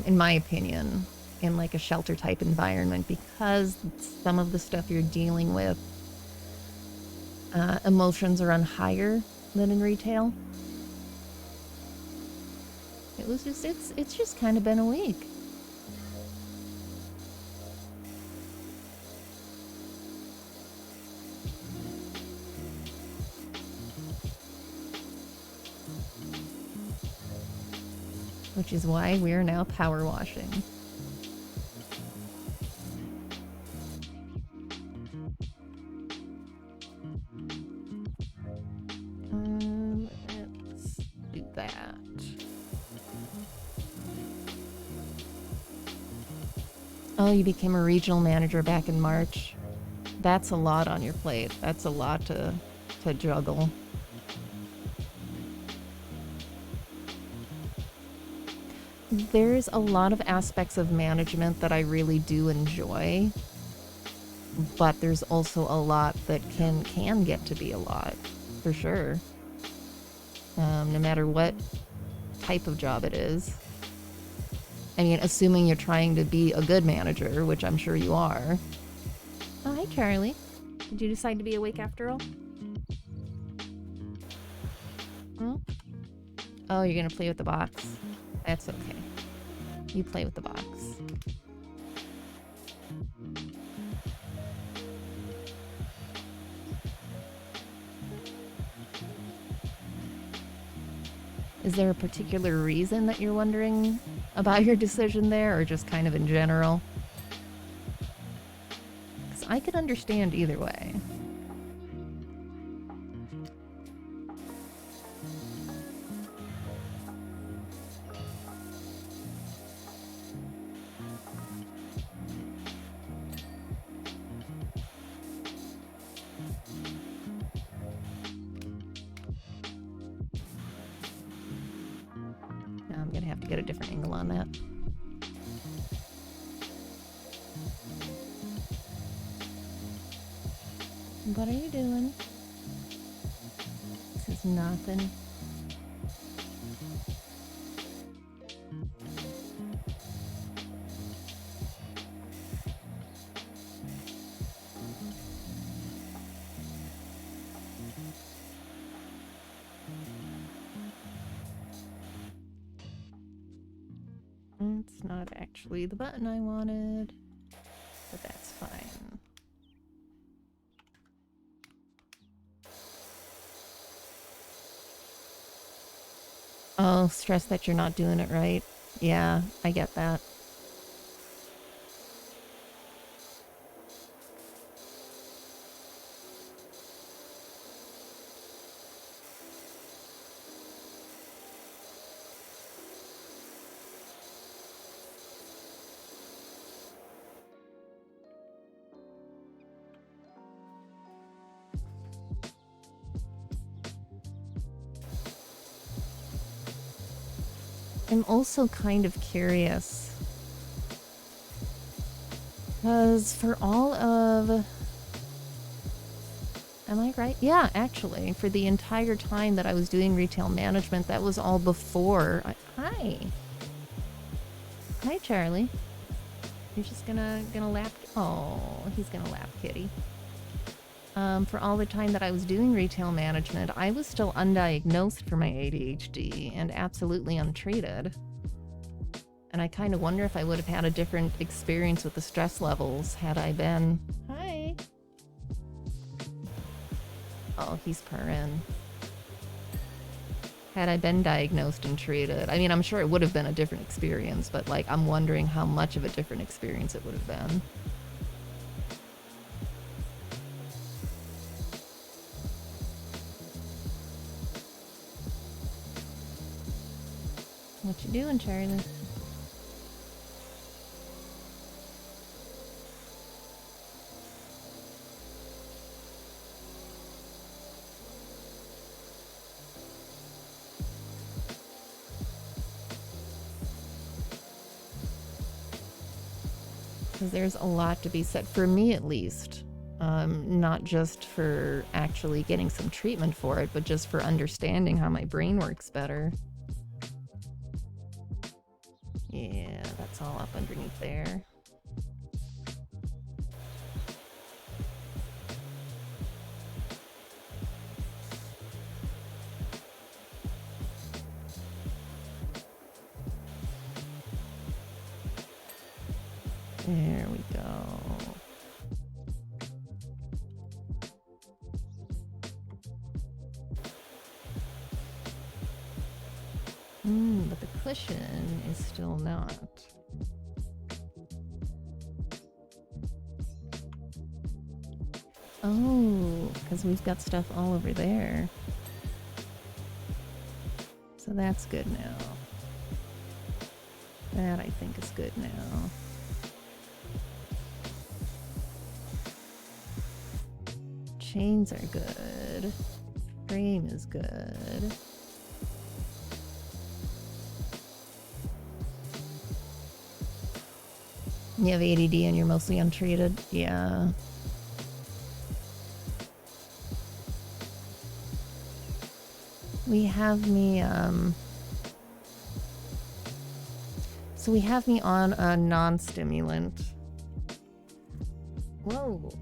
in my opinion, in like a shelter type environment because some of the stuff you're dealing with, emotions are on higher than in retail. It was just, it's just kind of been a week. Which is why we are now power washing. Let's do that. Oh, you became a regional manager back in March. That's a lot on your plate. That's a lot to juggle. There's a lot of aspects of management that I really do enjoy, but there's also a lot that can get to be a lot, for sure. No matter what type of job it is. I mean, assuming you're trying to be a good manager, which I'm sure you are. Oh, hi, Charlie. Did you decide to be awake after all? Hmm? Oh, you're gonna play with the box. That's okay. You play with the box. Is there a particular reason that you're wondering about your decision there, or just kind of in general? Because I could understand either way. Now I'm gonna have to get a different angle on that. What are you doing? This is nothing. It's not actually the button I wanted, but that's fine. Oh, stress that you're not doing it right. Yeah, I get that. I'm also kind of curious. Because for all of... Am I right? Yeah, actually, for the entire time that I was doing retail management, that was all before... Hi! Hi, Charlie. You're just gonna lap... Oh, he's gonna lap kitty. For all the time that I was doing retail management, I was still undiagnosed for my ADHD and absolutely untreated. And I kind of wonder if I would have had a different experience with the stress levels had I been... Hi! Oh, he's purring. Had I been diagnosed and treated. I mean, I'm sure it would have been a different experience, but, like, I'm wondering how much of a different experience it would have been. What you doing, Charlie? Because there's a lot to be said, for me at least, not just for actually getting some treatment for it, but just for understanding how my brain works better. Yeah, that's all up underneath there. There we go. But the cushion is still not. Oh, because we've got stuff all over there. So that's good now. That, I think, is good now. Chains are good. Frame is good. You have ADD and you're mostly untreated? Yeah. We have me, so we have me on a non-stimulant. Whoa.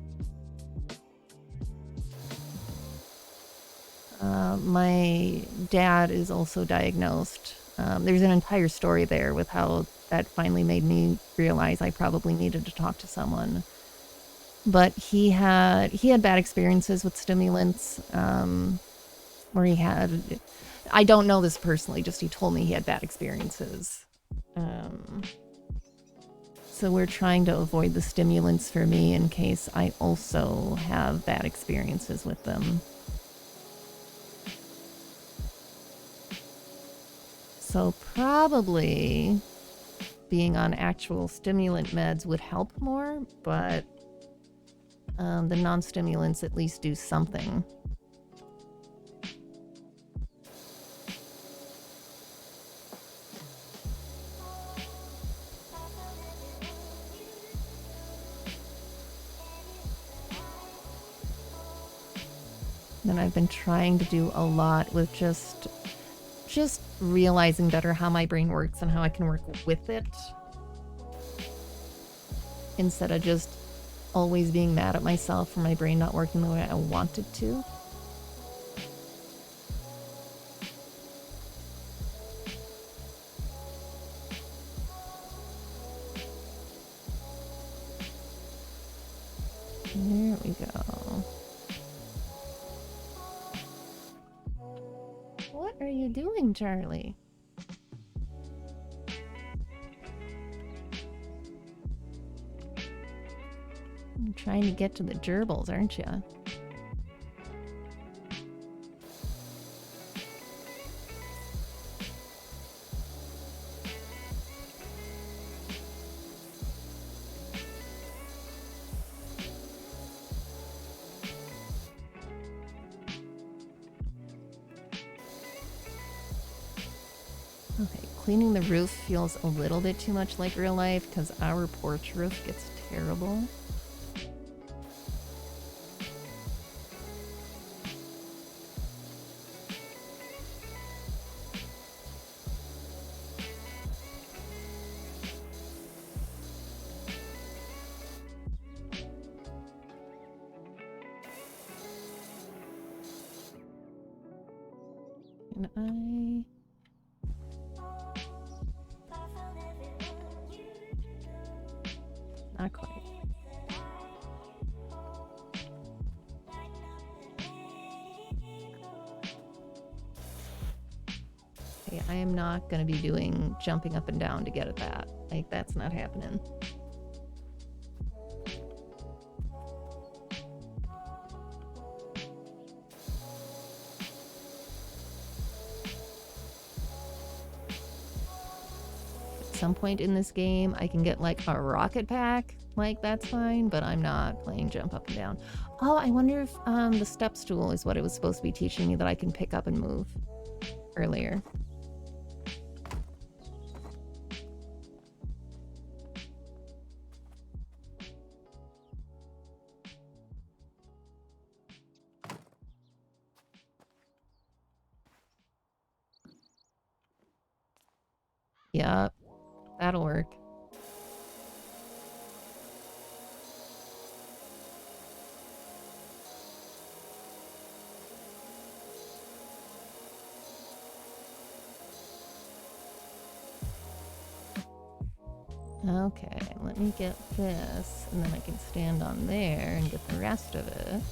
My dad is also diagnosed. There's an entire story there with how that finally made me realize I probably needed to talk to someone. But he had bad experiences with stimulants, where he had... I don't know this personally, just he told me he had bad experiences. So we're trying to avoid the stimulants for me in case I also have bad experiences with them. So probably being on actual stimulant meds would help more, but the non-stimulants at least do something. Then I've been trying to do a lot with just realizing better how my brain works and how I can work with it, instead of just always being mad at myself for my brain not working the way I want it to. There we go. What are you doing, Charlie? You're trying to get to the gerbils, aren't you? Okay, cleaning the roof feels a little bit too much like real life because our porch roof gets terrible. Can not quite. Okay, I am not going to be doing jumping up and down to get at that. Like, that's not happening. At some point in this game, I can get like a rocket pack. Like, that's fine, but I'm not playing jump up and down. Oh, I wonder if the step stool is what it was supposed to be teaching me that I can pick up and move earlier. Yep, that'll work. Okay, let me get this, and then I can stand on there and get the rest of it.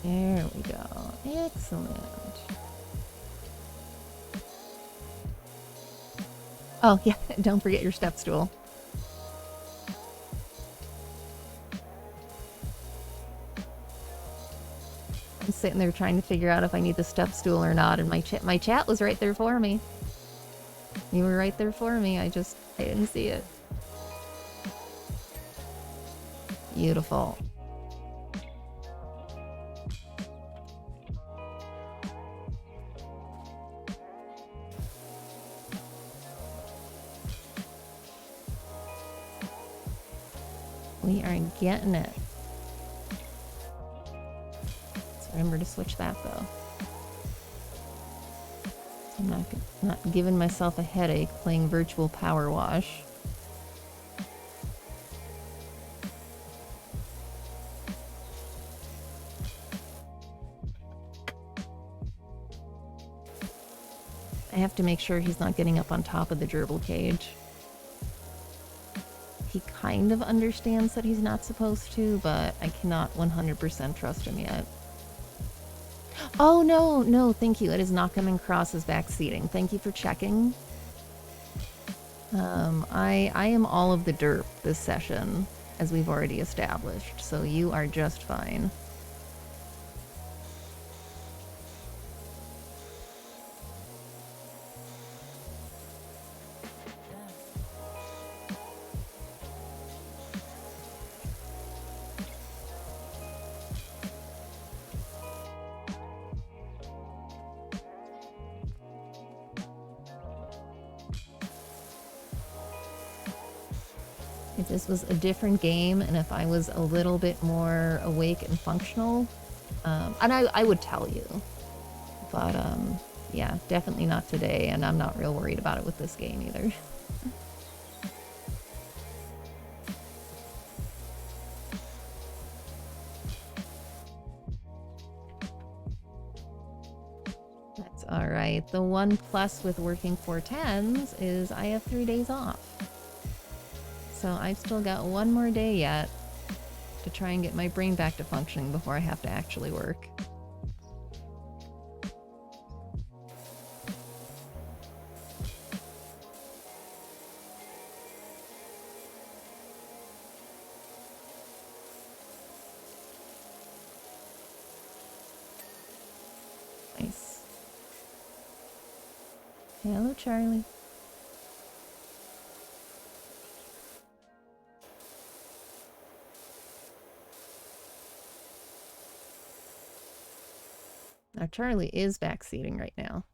There we go. Excellent. Oh, yeah, don't forget your step stool. I'm sitting there trying to figure out if I need the step stool or not, and my chat was right there for me. You were right there for me, I didn't see it. Beautiful. We are getting it. Let's remember to switch that though. I'm not giving myself a headache playing virtual power wash. I have to make sure he's not getting up on top of the gerbil cage. He kind of understands that he's not supposed to, but I cannot 100% trust him yet. Oh, no, thank you. It is not coming across as back seating. Thank you for checking. I am all of the derp this session, as we've already established, so you are just fine. If this was a different game and if I was a little bit more awake and functional, and I would tell you, but yeah, definitely not today, and I'm not real worried about it with this game either. That's all right. The one plus with working 410s is I have 3 days off. So I've still got one more day yet to try and get my brain back to functioning before I have to actually work. Nice. Hello, Charlie. Now Charlie is backseating right now.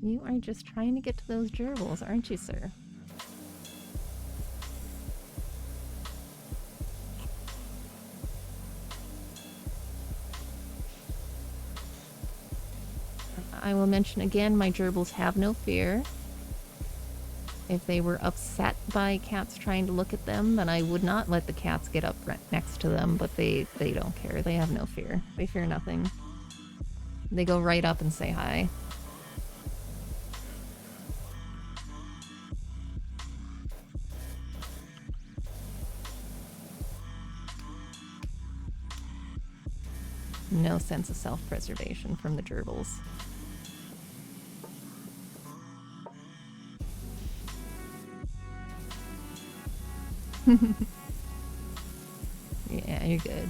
You are just trying to get to those gerbils, aren't you, sir? I will mention again, my gerbils have no fear. If they were upset by cats trying to look at them, then I would not let the cats get up right next to them, but they don't care. They have no fear. They fear nothing. They go right up and say hi. No sense of self-preservation from the gerbils. Yeah, you're good.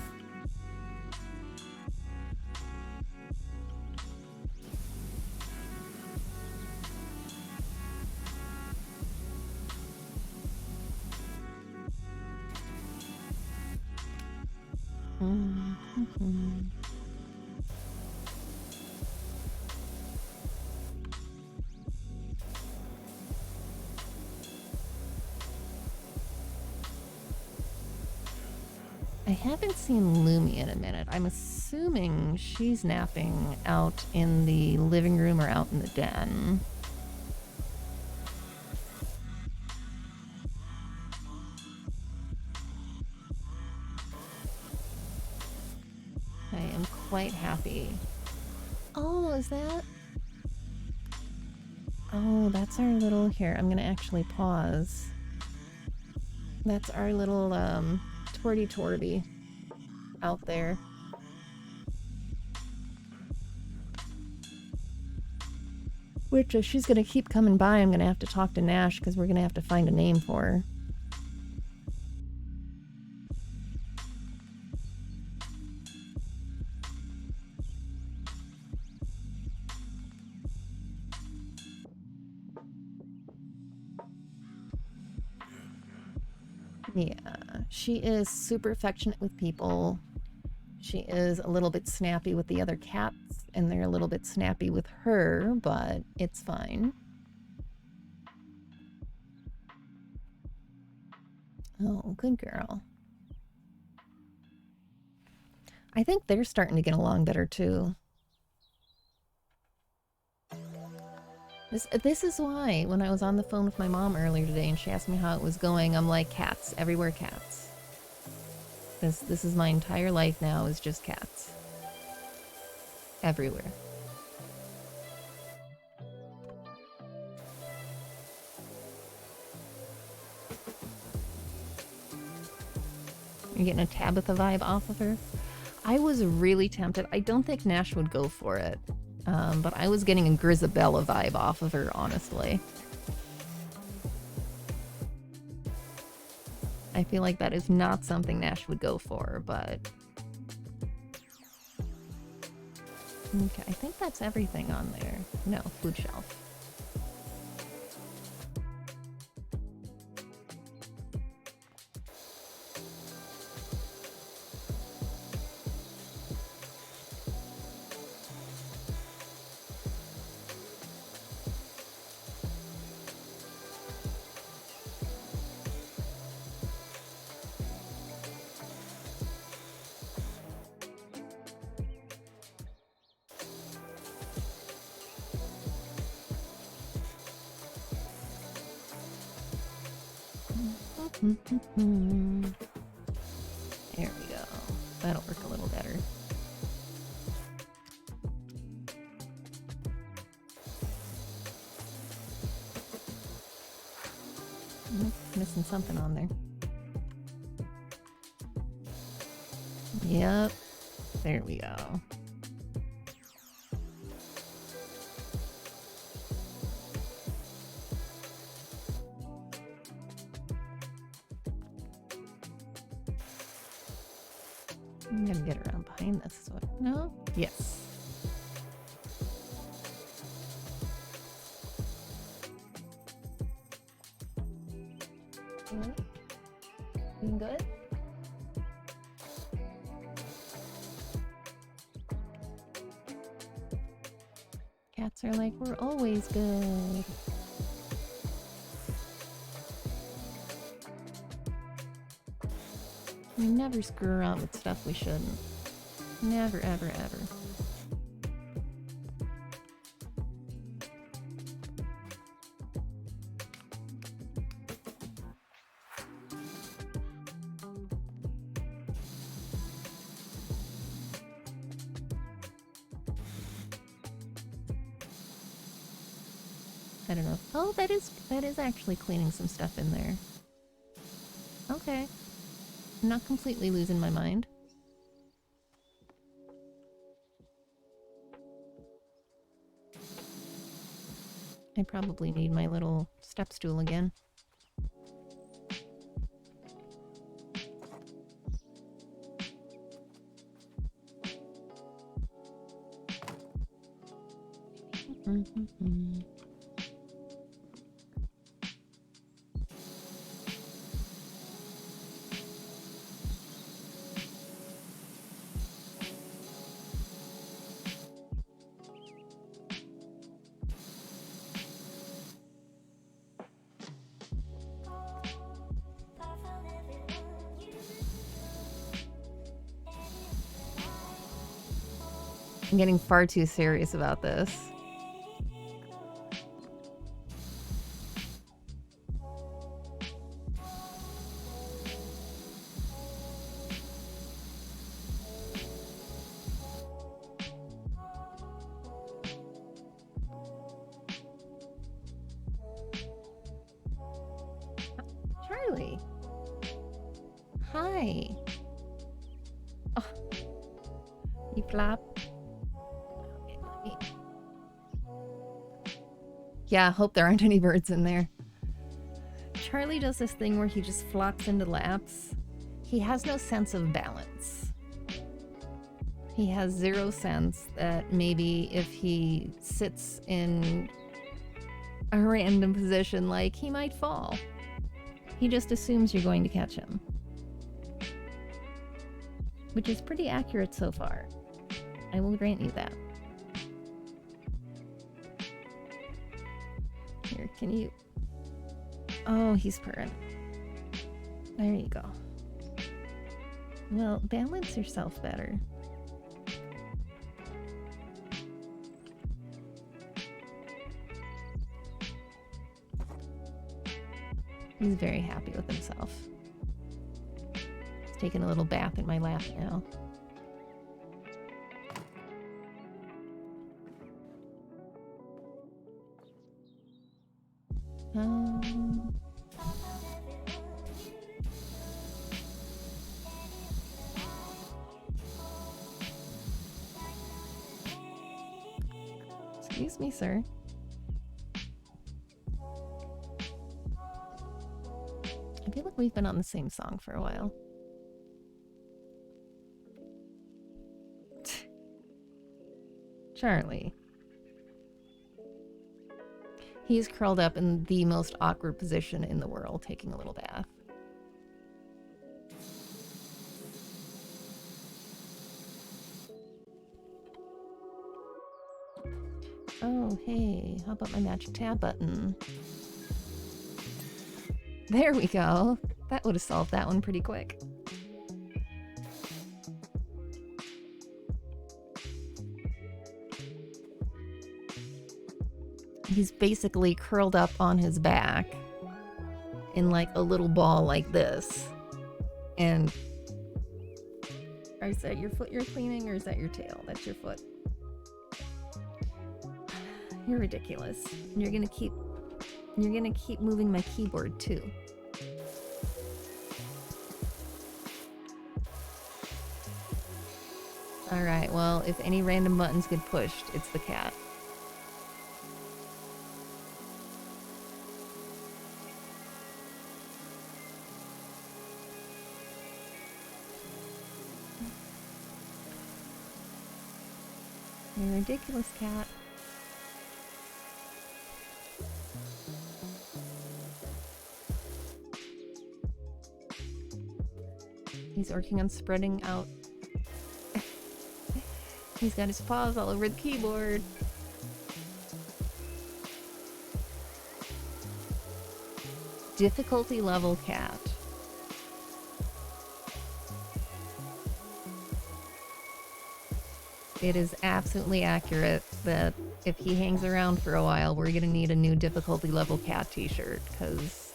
I haven't seen Lumi in a minute. I'm assuming she's napping out in the living room or out in the den. I am quite happy. Oh, is that? Oh, that's our little... Here, I'm gonna actually pause. That's our little, Torby out there. Which, if she's gonna keep coming by, I'm gonna have to talk to Nash, because we're gonna have to find a name for her. Yeah, she is super affectionate with people. She is a little bit snappy with the other cats, and they're a little bit snappy with her, but it's fine. Oh, good girl. I think they're starting to get along better, too. This is why, when I was on the phone with my mom earlier today and she asked me how it was going, I'm like, cats. Everywhere cats. This is my entire life now, is just cats. Everywhere. You're getting a Tabitha vibe off of her? I was really tempted. I don't think Nash would go for it. But I was getting a Grisabella vibe off of her, honestly. I feel like that is not something Nash would go for, but... Okay, I think that's everything on there. No, food shelf. There we go. That'll work a little better. Missing something on there. Yep. There we go. I'm gonna get around behind this. No? Yes. Yeah. Doing good? Cats are like, we're always good. We never screw around with stuff we shouldn't. Never, ever, ever. I don't know. Oh, that is actually cleaning some stuff in there. Okay. I'm not completely losing my mind. I probably need my little step stool again. I'm getting far too serious about this. Charlie. Hi. Oh. You flop. Yeah, hope there aren't any birds in there. Charlie does this thing where he just flops into laps. He has no sense of balance. He has zero sense that maybe if he sits in a random position, like, he might fall. He just assumes you're going to catch him. Which is pretty accurate so far. I will grant you that. Here, can you... Oh, he's purring. There you go. Well, balance yourself better. He's very happy with himself. He's taking a little bath in my lap now. Excuse me, sir. I feel like we've been on the same song for a while. Charlie. He's curled up in the most awkward position in the world, taking a little bath. Oh, hey, how about my magic tab button? There we go. That would have solved that one pretty quick. He's basically curled up on his back in like a little ball like this. And is that your foot you're cleaning, or is that your tail? That's your foot. You're ridiculous. You're gonna keep moving my keyboard too. Alright, well, if any random buttons get pushed, it's the cat. You're a ridiculous, cat. He's working on spreading out. He's got his paws all over the keyboard. Difficulty level cat. It is absolutely accurate that if he hangs around for a while, we're gonna need a new difficulty level cat t-shirt, because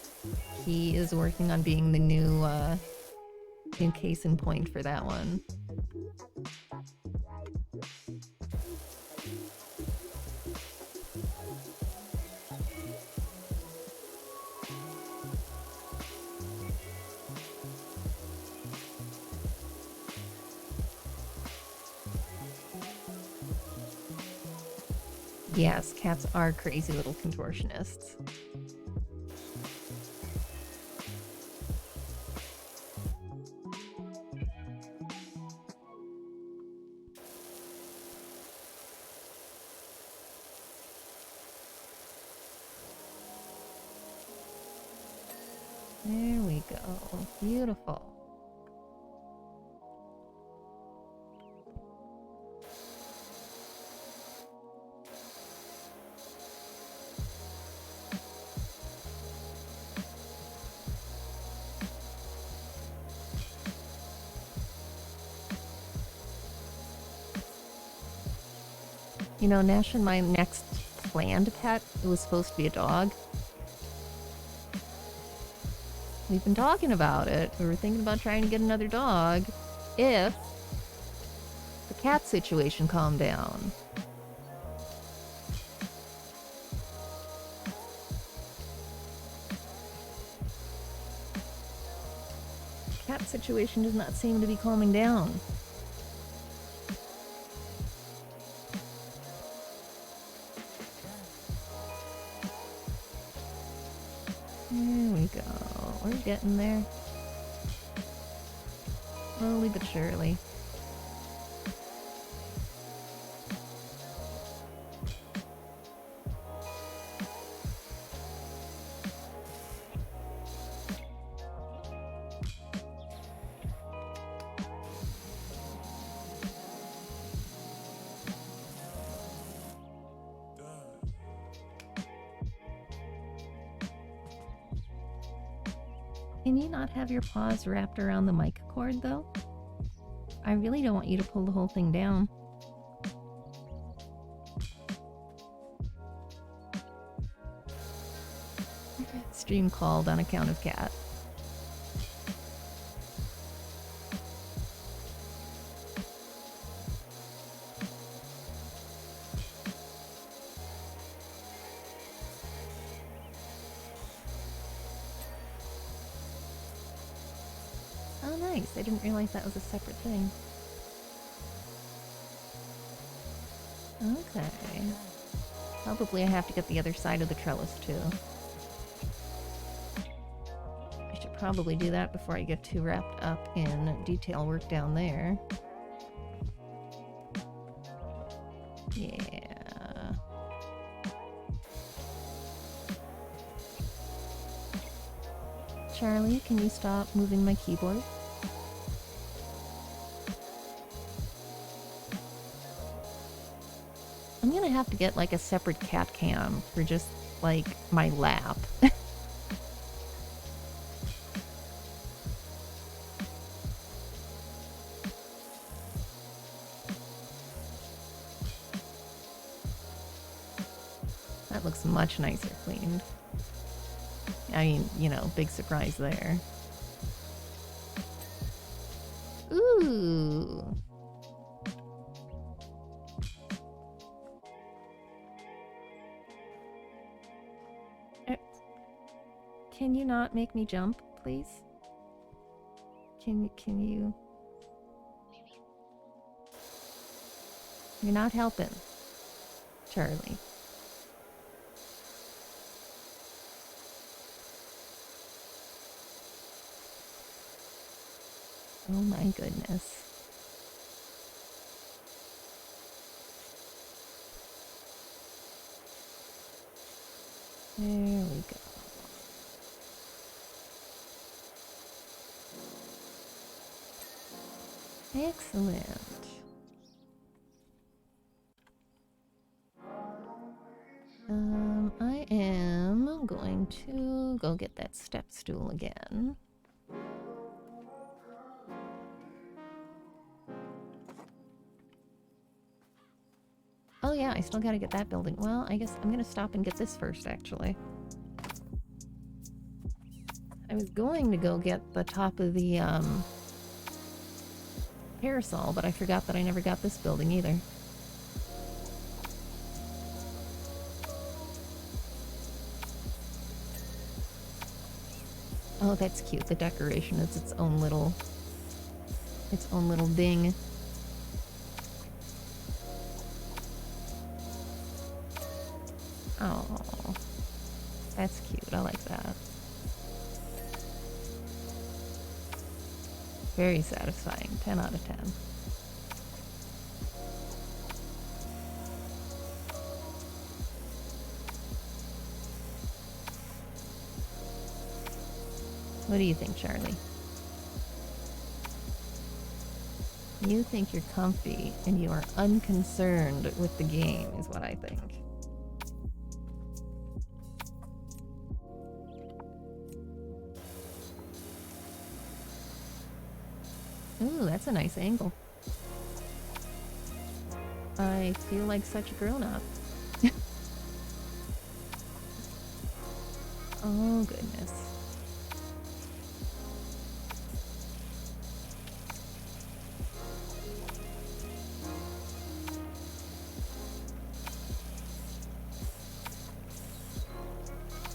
he is working on being the new case in point for that one. Yes, cats are crazy little contortionists. There we go. Beautiful. You know, Nash and my next planned pet, it was supposed to be a dog. We've been talking about it. We were thinking about trying to get another dog if the cat situation calmed down. Cat situation does not seem to be calming down. There we go. We're getting there. Slowly but surely. Can you not have your paws wrapped around the mic cord, though? I really don't want you to pull the whole thing down. Stream called on account of cat. Oh, nice. I didn't realize that was a separate thing. Okay. Probably I have to get the other side of the trellis, too. I should probably do that before I get too wrapped up in detail work down there. Yeah. Charlie, can you stop moving my keyboard? I'm gonna have to get like a separate cat cam for just like my lap. That looks much nicer cleaned. I mean, you know, big surprise there. Ooh. Can you not make me jump, please? Can you? You're not helping, Charlie. Oh my goodness. There we go. Excellent. I am going to go get that step stool again. Oh yeah, I still gotta get that building. Well, I guess I'm gonna stop and get this first, actually. I was going to go get the top of the, parasol, but I forgot that I never got this building either. Oh, that's cute. The decoration is its own little ding. Oh, that's cute. I like that. Very satisfying. 10 out of 10. What do you think, Charlie? You think you're comfy and you are unconcerned with the game, is what I think. Ooh, that's a nice angle. I feel like such a grown-up. Oh, goodness.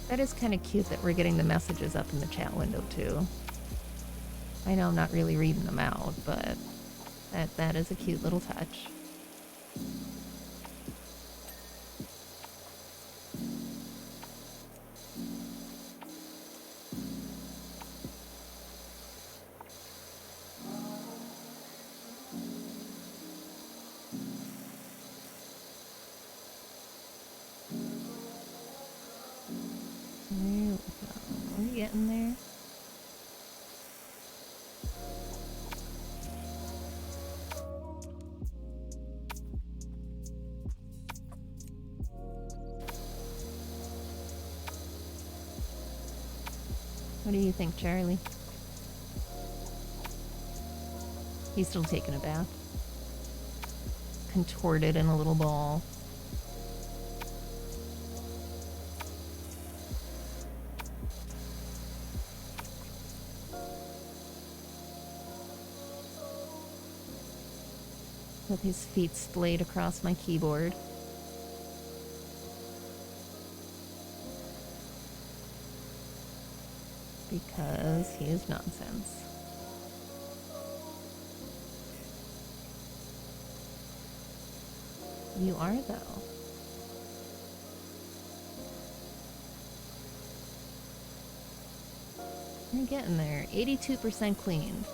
That is kind of cute that we're getting the messages up in the chat window, too. I know I'm not really reading them out, but that is a cute little touch. There we go. Are we getting there? What do you think, Charlie? He's still taking a bath. Contorted in a little ball. With his feet splayed across my keyboard. Because he is nonsense. You are, though. You're getting there. 82% cleaned.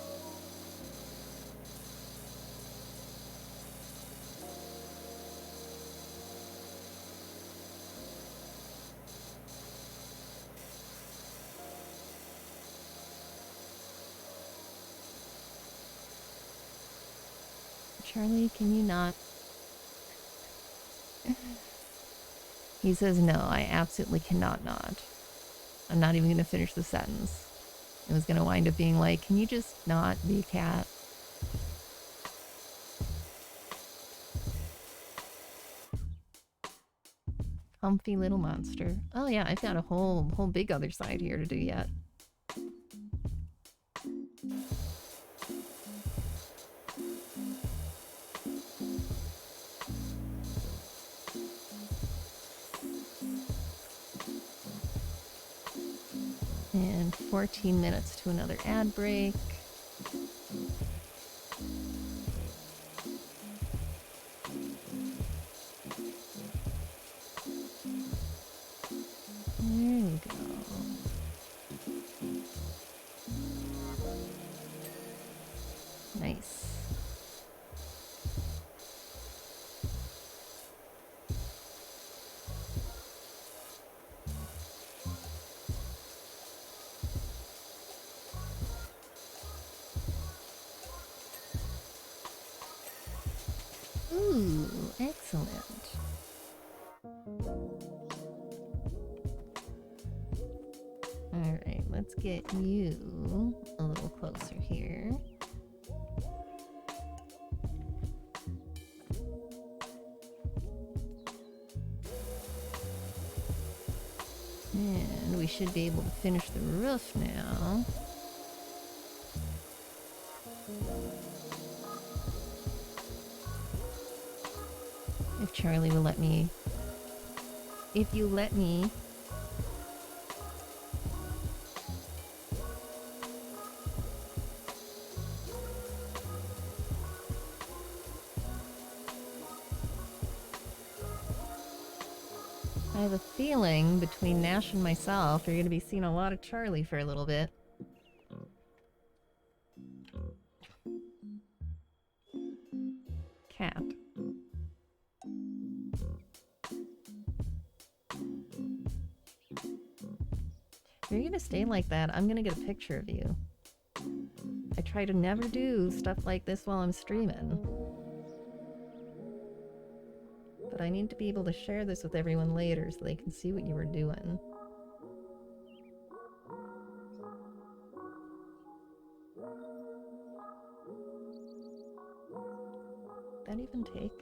Charlie, can you not? He says, no, I absolutely cannot not. I'm not even going to finish the sentence. It was going to wind up being like, can you just not be a cat? Comfy little monster. Oh yeah, I've got a whole big other side here to do yet. And 14 minutes to another ad break. There we go. Nice. Alright, let's get you a little closer here. And we should be able to finish the roof now. If Charlie will let me. If you let me. I have a feeling between Nash and myself, you're going to be seeing a lot of Charlie for a little bit. Cat. If you're going to stay like that, I'm going to get a picture of you. I try to never do stuff like this while I'm streaming. But I need to be able to share this with everyone later so they can see what you were doing. Did that even take?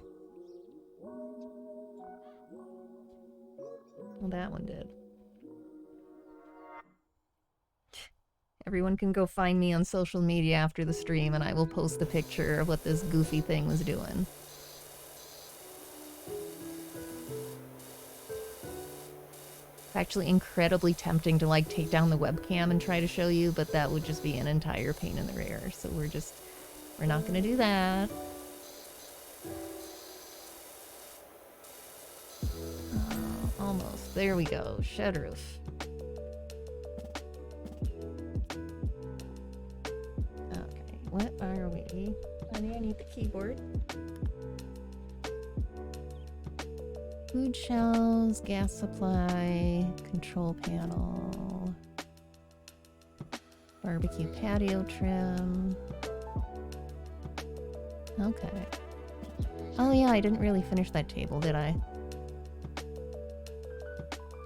Well, that one did. Everyone can go find me on social media after the stream and I will post a picture of what this goofy thing was doing. It's actually incredibly tempting to like take down the webcam and try to show you, but that would just be an entire pain in the rear. So we're not gonna do that. Almost. There we go. Shed roof. Okay, what are we? Honey, I need the keyboard. Food shelves, gas supply, control panel, barbecue patio trim. Okay. Oh yeah, I didn't really finish that table, did I?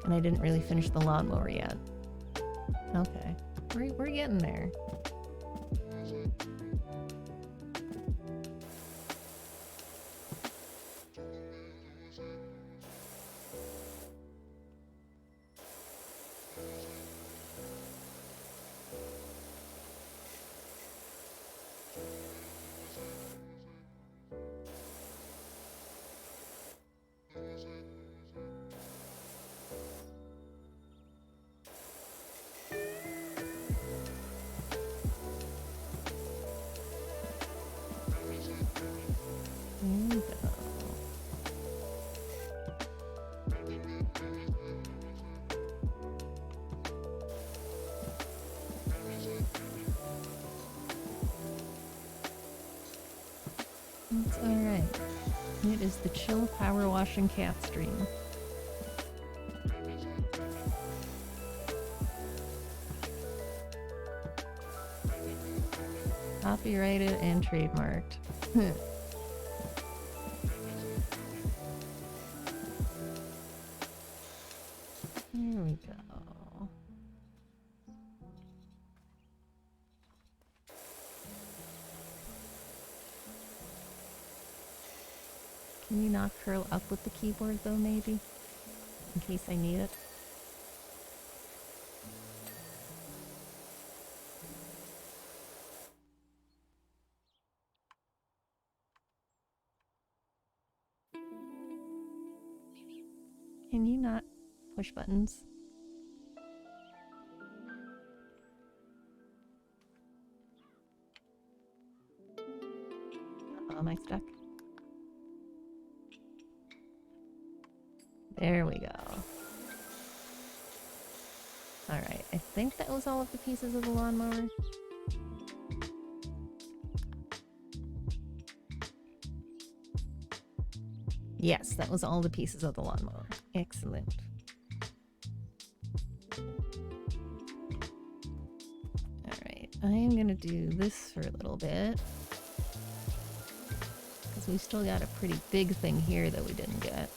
And I didn't really finish the lawnmower yet. Okay. We're getting there. That's alright. It is the chill power washing cat stream. Copyrighted and trademarked. There we go. Can you not curl up with the keyboard though, maybe? In case I need it. Can you not push buttons? Uh-oh, am I stuck? There we go. Alright, I think that was all of the pieces of the lawnmower. Yes, that was all the pieces of the lawnmower. Excellent. Alright, I am gonna do this for a little bit. Because we still got a pretty big thing here that we didn't get.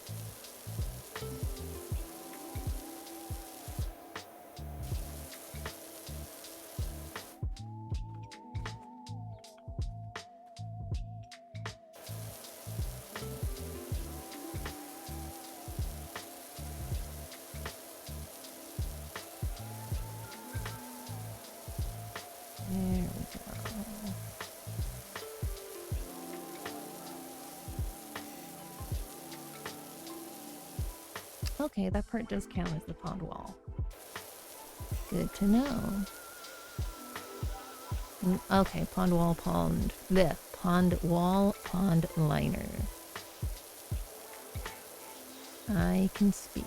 Okay, that part does count as the pond wall. Good to know. Okay, pond wall, pond wall, pond liner. I can speak.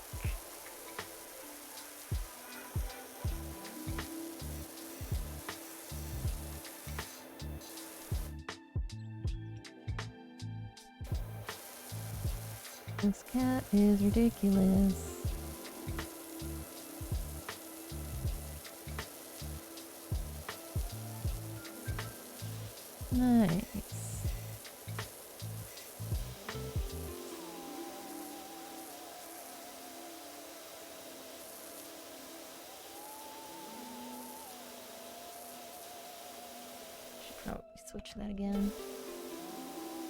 This cat is ridiculous. Nice. Should probably switch that again.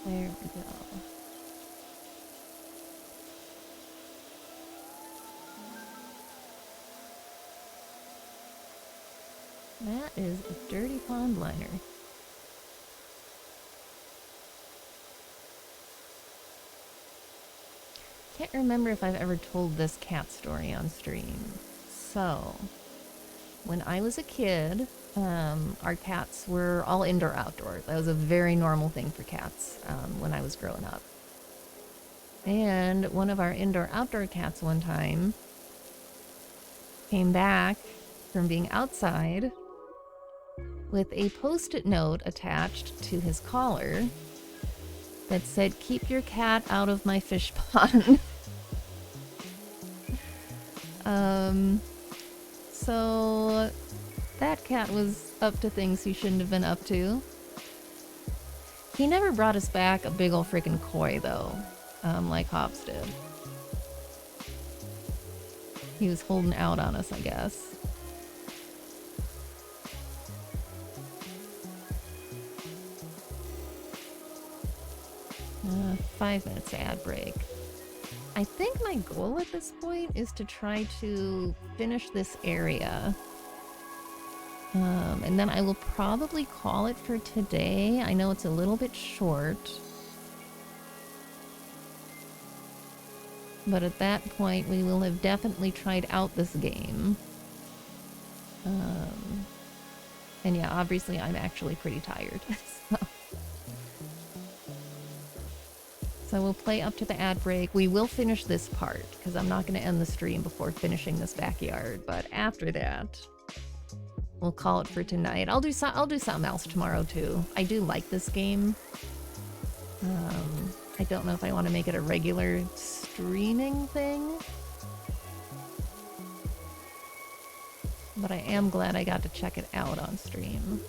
There we go. That is a dirty pond liner. Can't remember if I've ever told this cat story on stream. So, when I was a kid, our cats were all indoor outdoor. That was a very normal thing for cats when I was growing up. And one of our indoor outdoor cats one time came back from being outside with a post-it note attached to his collar that said, "Keep your cat out of my fish pond." So that cat was up to things he shouldn't have been up to. He never brought us back a big ol' freaking koi though, like Hops did. He was holding out on us, I guess. 5 minutes ad break. I think my goal at this point is to try to finish this area. And then I will probably call it for today. I know it's a little bit short. But at that point, we will have definitely tried out this game. And yeah, obviously I'm actually pretty tired. So we'll play up to the ad break. We will finish this part, because I'm not going to end the stream before finishing this backyard. But after that, we'll call it for tonight. I'll do something else tomorrow too. I do like this game. I don't know if I want to make it a regular streaming thing. But I am glad I got to check it out on stream.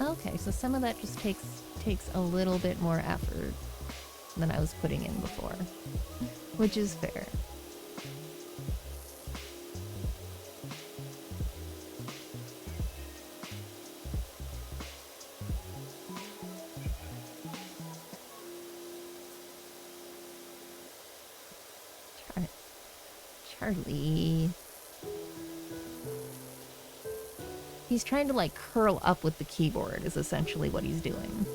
Okay, so some of that just takes a little bit more effort than I was putting in before, which is fair. Charlie. He's trying to, like, curl up with the keyboard is essentially what he's doing.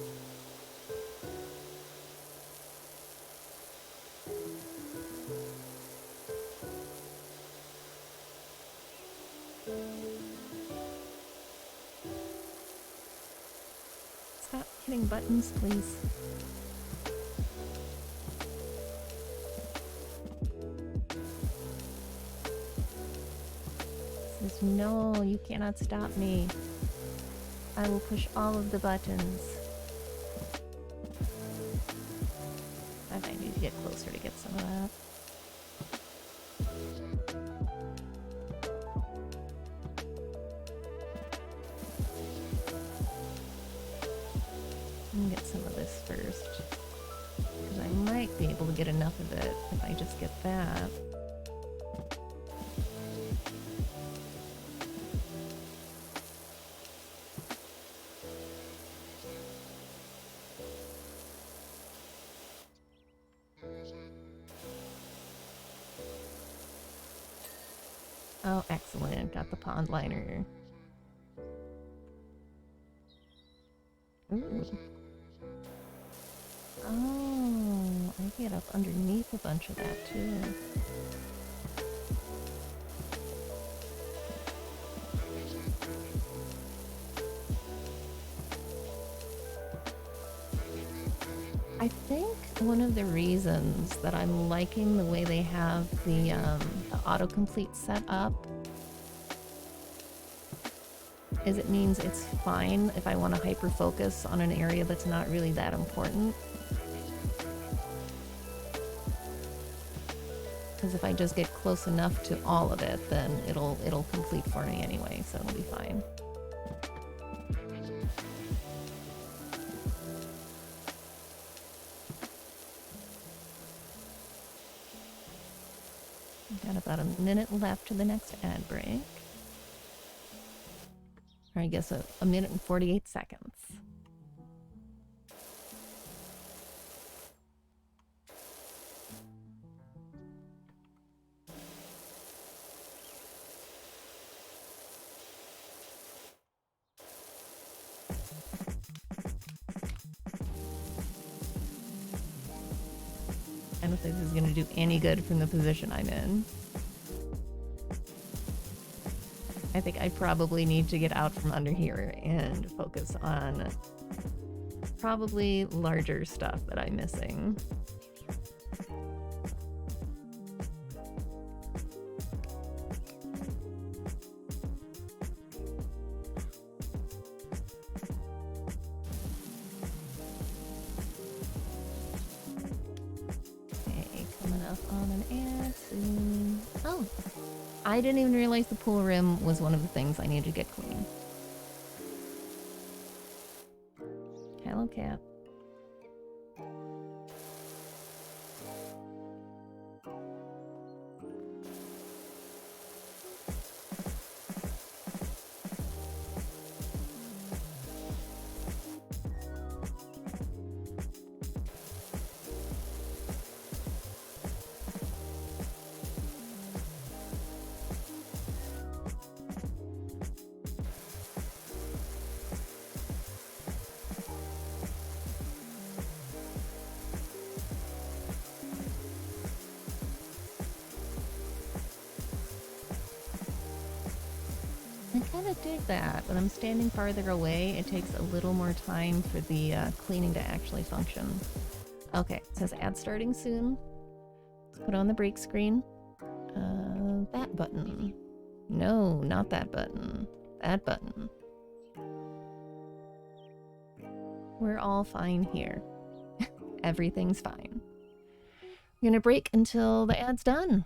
Stop hitting buttons, please. No, you cannot stop me. I will push all of the buttons. I might need to get closer to get some of that. I'm gonna get some of this first, because I might be able to get enough of it if I just get that. Oh, excellent. Got the pond liner. Ooh. Oh, I get up underneath a bunch of that too. I think one of the reasons that I'm liking the way they have the autocomplete set up is it means it's fine if I want to hyper focus on an area that's not really that important. Because if I just get close enough to all of it, then it'll complete for me anyway, so it'll be fine. Got about a minute left to the next ad break. Or I guess a minute and 48 seconds. I don't think this is going to do any good from the position I'm in. I think I probably need to get out from under here and focus on probably larger stuff that I'm missing. I didn't even realize the pool rim was one of the things I needed to get clean. Hello, cat. Dig that. When I'm standing farther away, it takes a little more time for the cleaning to actually function. Okay, it says ad starting soon. Let's put on the break screen. That button. No, not that button. That button. We're all fine here. Everything's fine. I'm gonna break until the ad's done.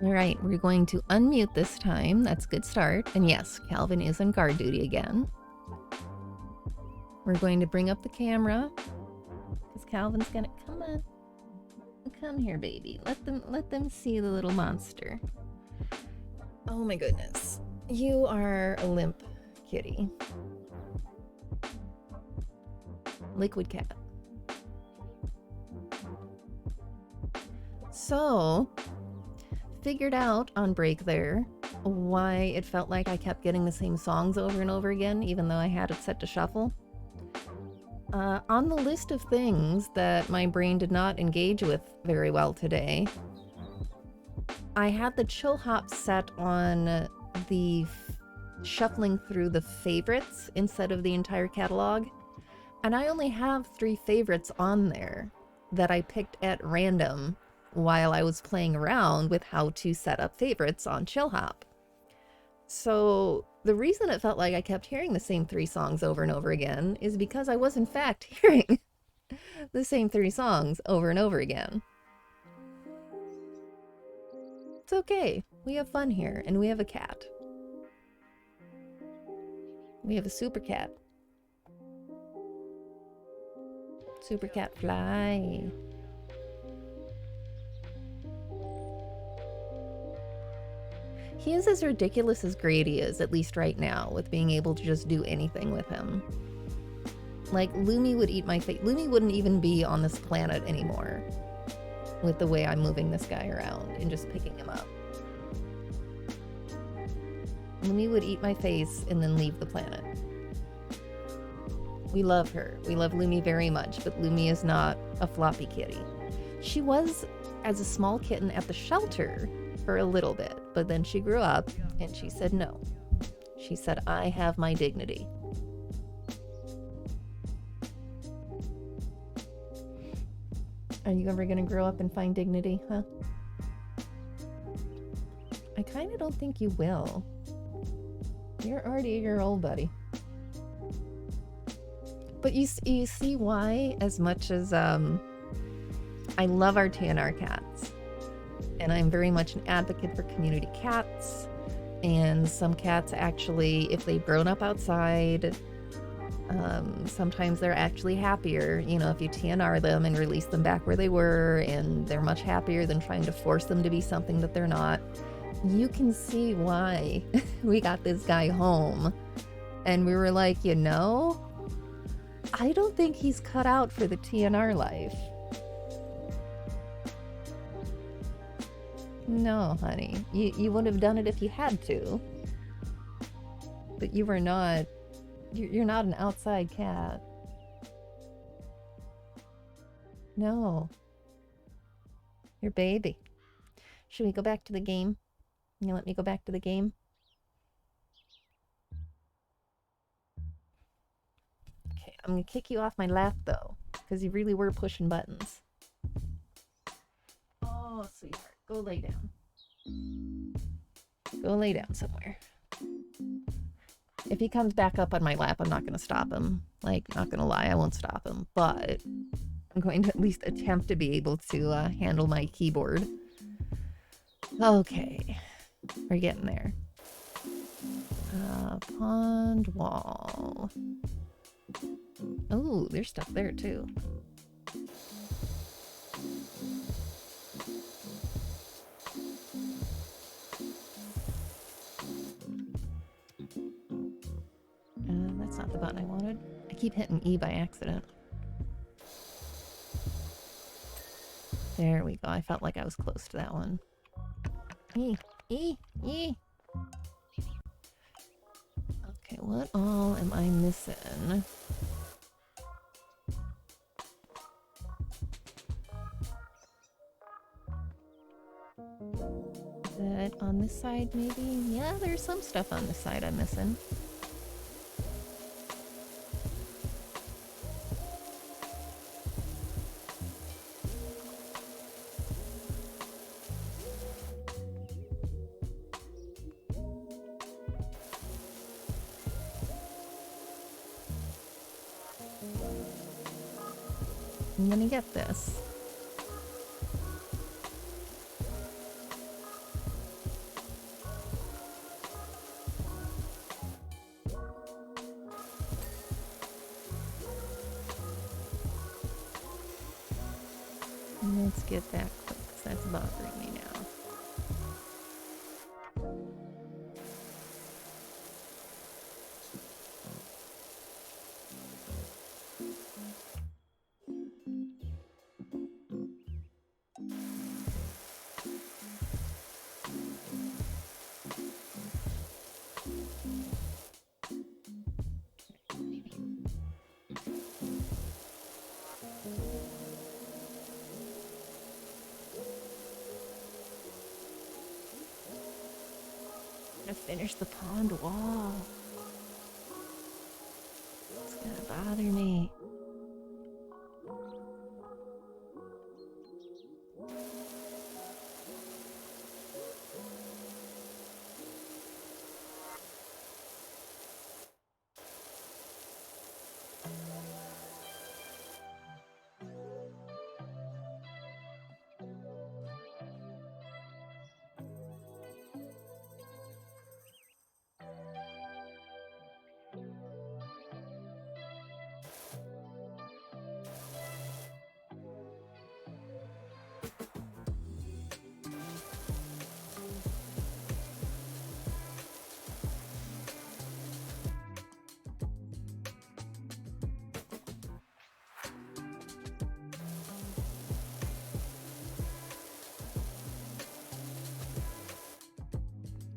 All right, we're going to unmute this time. That's a good start. And yes, Calvin is on guard duty again. We're going to bring up the camera because Calvin's gonna come here, baby. Let them see the little monster. Oh my goodness, you are a limp kitty. Liquid cat. So. Figured out on break there why it felt like I kept getting the same songs over and over again, even though I had it set to shuffle. On the list of things that my brain did not engage with very well today, I had the chill hop set on the shuffling through the favorites instead of the entire catalog, and I only have 3 favorites on there that I picked at random while I was playing around with how to set up favorites on Chill Hop. So the reason it felt like I kept hearing the same 3 songs over and over again is because I was in fact hearing the same 3 songs over and over again. It's okay. We have fun here, and we have a cat. We have a super cat. Super cat fly. He is as ridiculous as Grady is, at least right now, with being able to just do anything with him. Like, Lumi would eat my face. Lumi wouldn't even be on this planet anymore with the way I'm moving this guy around and just picking him up. Lumi would eat my face and then leave the planet. We love her. We love Lumi very much, but Lumi is not a floppy kitty. She was as a small kitten at the shelter for a little bit, but then she grew up and she said no. She said, I have my dignity. Are you ever gonna grow up and find dignity, huh? I kind of don't think you will. You're already a year old, buddy. But you see why, as much as I love our TNR cats, and I'm very much an advocate for community cats, and some cats actually, if they've grown up outside, sometimes they're actually happier, you know, if you TNR them and release them back where they were, and they're much happier than trying to force them to be something that they're not. You can see why we got this guy home and we were like, you know, I don't think he's cut out for the TNR life. No, honey, you would have done it if you had to, but you were not. You're not an outside cat. No. You're baby. Should we go back to the game? You let me go back to the game? Okay, I'm gonna kick you off my lap though, because you really were pushing buttons. Oh, sweetheart, go lay down. Go lay down somewhere. If he comes back up on my lap, I'm not going to stop him. Like, not going to lie, I won't stop him. But I'm going to at least attempt to be able to handle my keyboard. Okay. We're getting there. Pond wall. Oh, there's stuff there, too. That's not the button I wanted. I keep hitting E by accident. There we go. I felt like I was close to that one. E, E, E. Okay, what all am I missing? That on this side, maybe? Yeah, there's some stuff on this side I'm missing. I'm gonna get this. Let's get that quick, because that's bothering me now. Finish the pond wall. It's gonna bother me.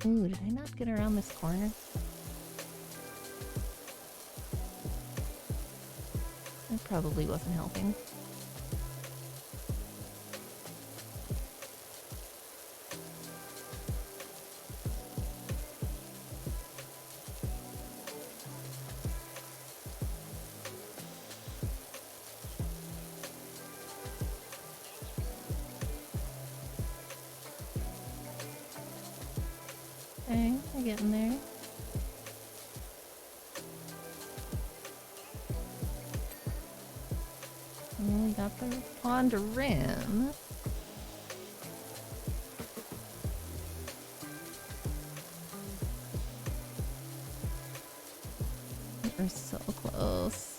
Ooh, did I not get around this corner? That probably wasn't helping. Okay, we're getting there. We got the pond rim. We're so close.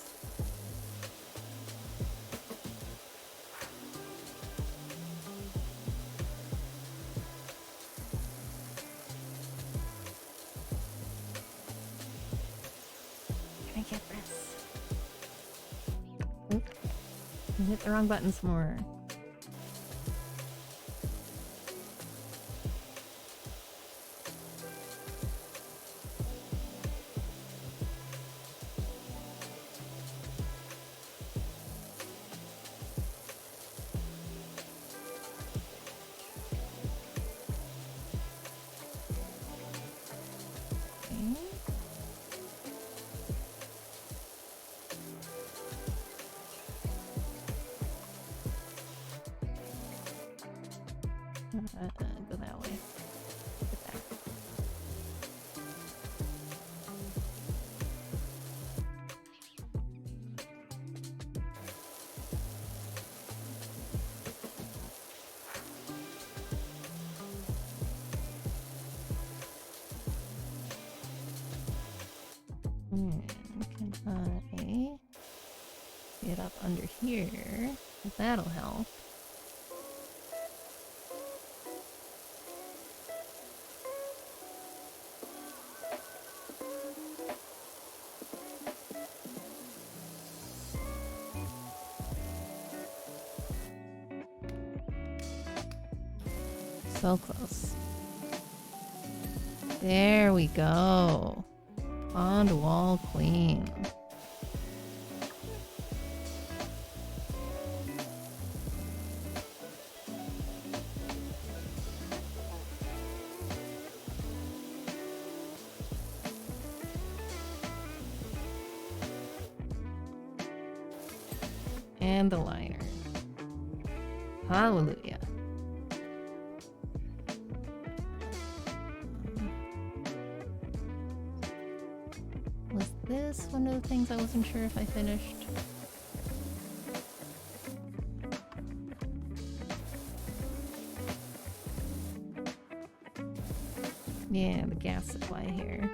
Can I get this? Oop. I hit the wrong buttons more. Go that way. Get that. Can I get up under here? That'll help. So close. There we go. Pond wall clean. And the liner. Hallelujah. Was this one of the things I wasn't sure if I finished? Yeah, the gas supply here.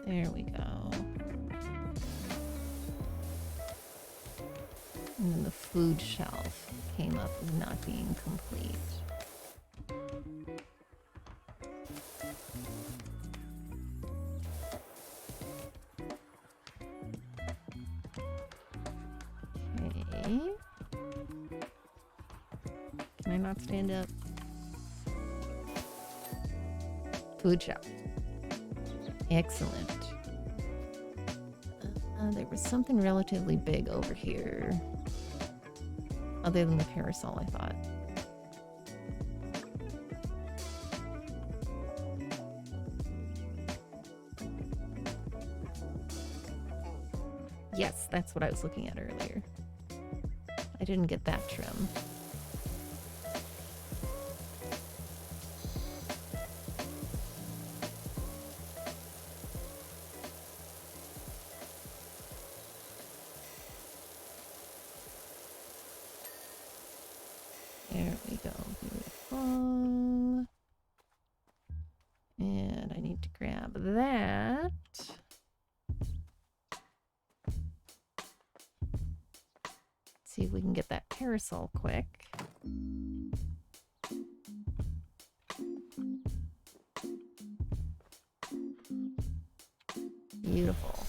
There we go. And then the food shelf came up as not being complete. Okay. Can I not stand up? Food shelf. Excellent. There was something relatively big over here. Other than the parasol, I thought. Yes, that's what I was looking at earlier. I didn't get that trim. There we go. Beautiful. And I need to grab that. See if we can get that parasol quick. Beautiful.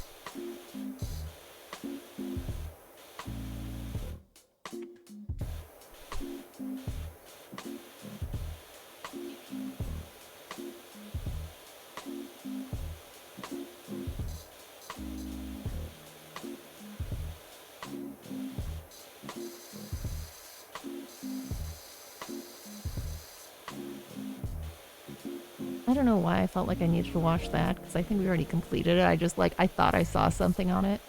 I don't know why I felt like I needed to wash that, because I think we already completed it. I just, like, I thought I saw something on it.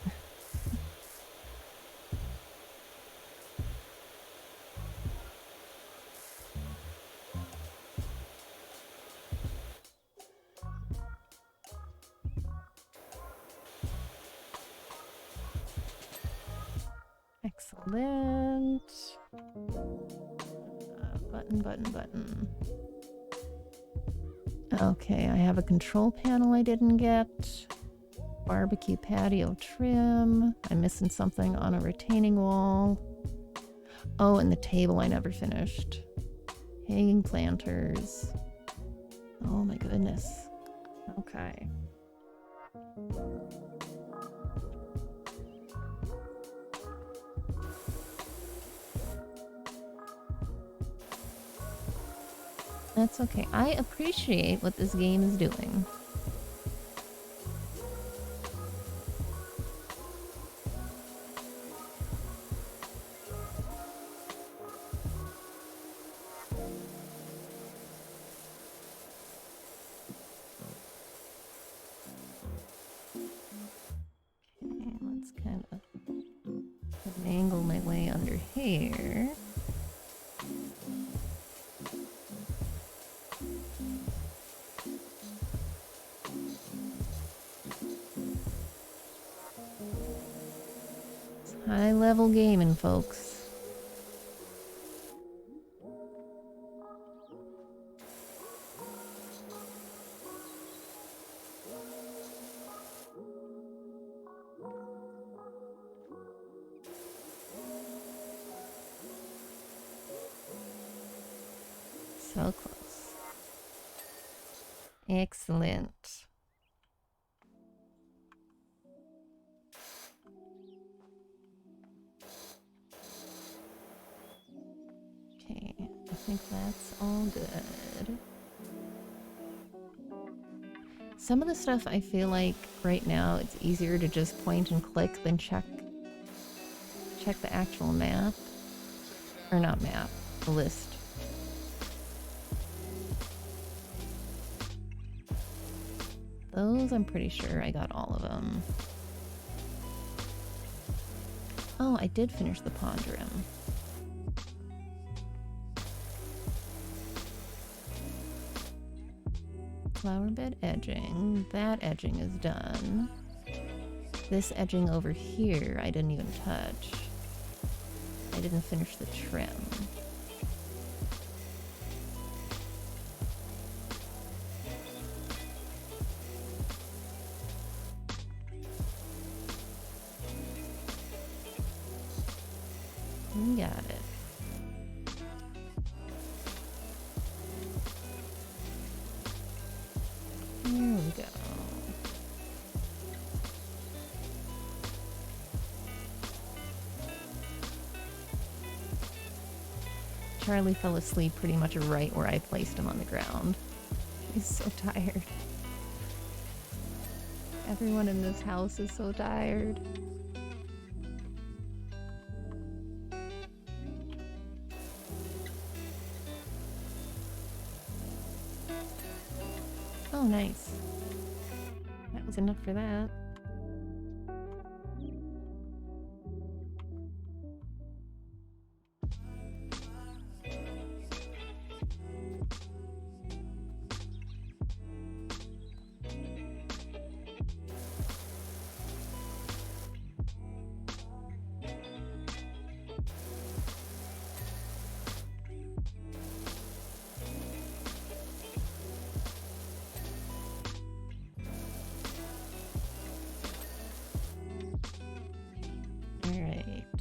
Excellent. Button. Okay, I have a control panel I didn't get. Barbecue patio trim. I'm missing something on a retaining wall. Oh, and the table I never finished. Hanging planters. Oh my goodness. Okay. That's okay. I appreciate what this game is doing. Okay, let's kind of angle my way under here. High level gaming, folks. So close. Excellent. Okay, I think that's all good. Some of the stuff I feel like right now it's easier to just point and click than check the actual map. Or not map, the list. Those I'm pretty sure I got all of them. Oh, I did finish the pond rim. Flower bed edging. That edging is done. This edging over here I didn't even touch. I didn't finish the trim. We got it. Here we go. Charlie fell asleep pretty much right where I placed him on the ground. He's so tired. Everyone in this house is so tired. Oh, nice. That was enough for that.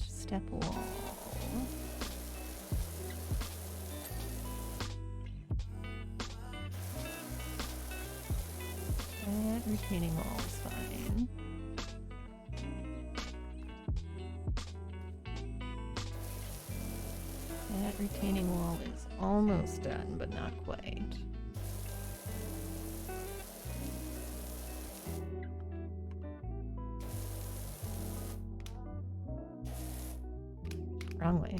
Step wall. That retaining wall is fine. That retaining wall is almost done, but not quite. Wrong way.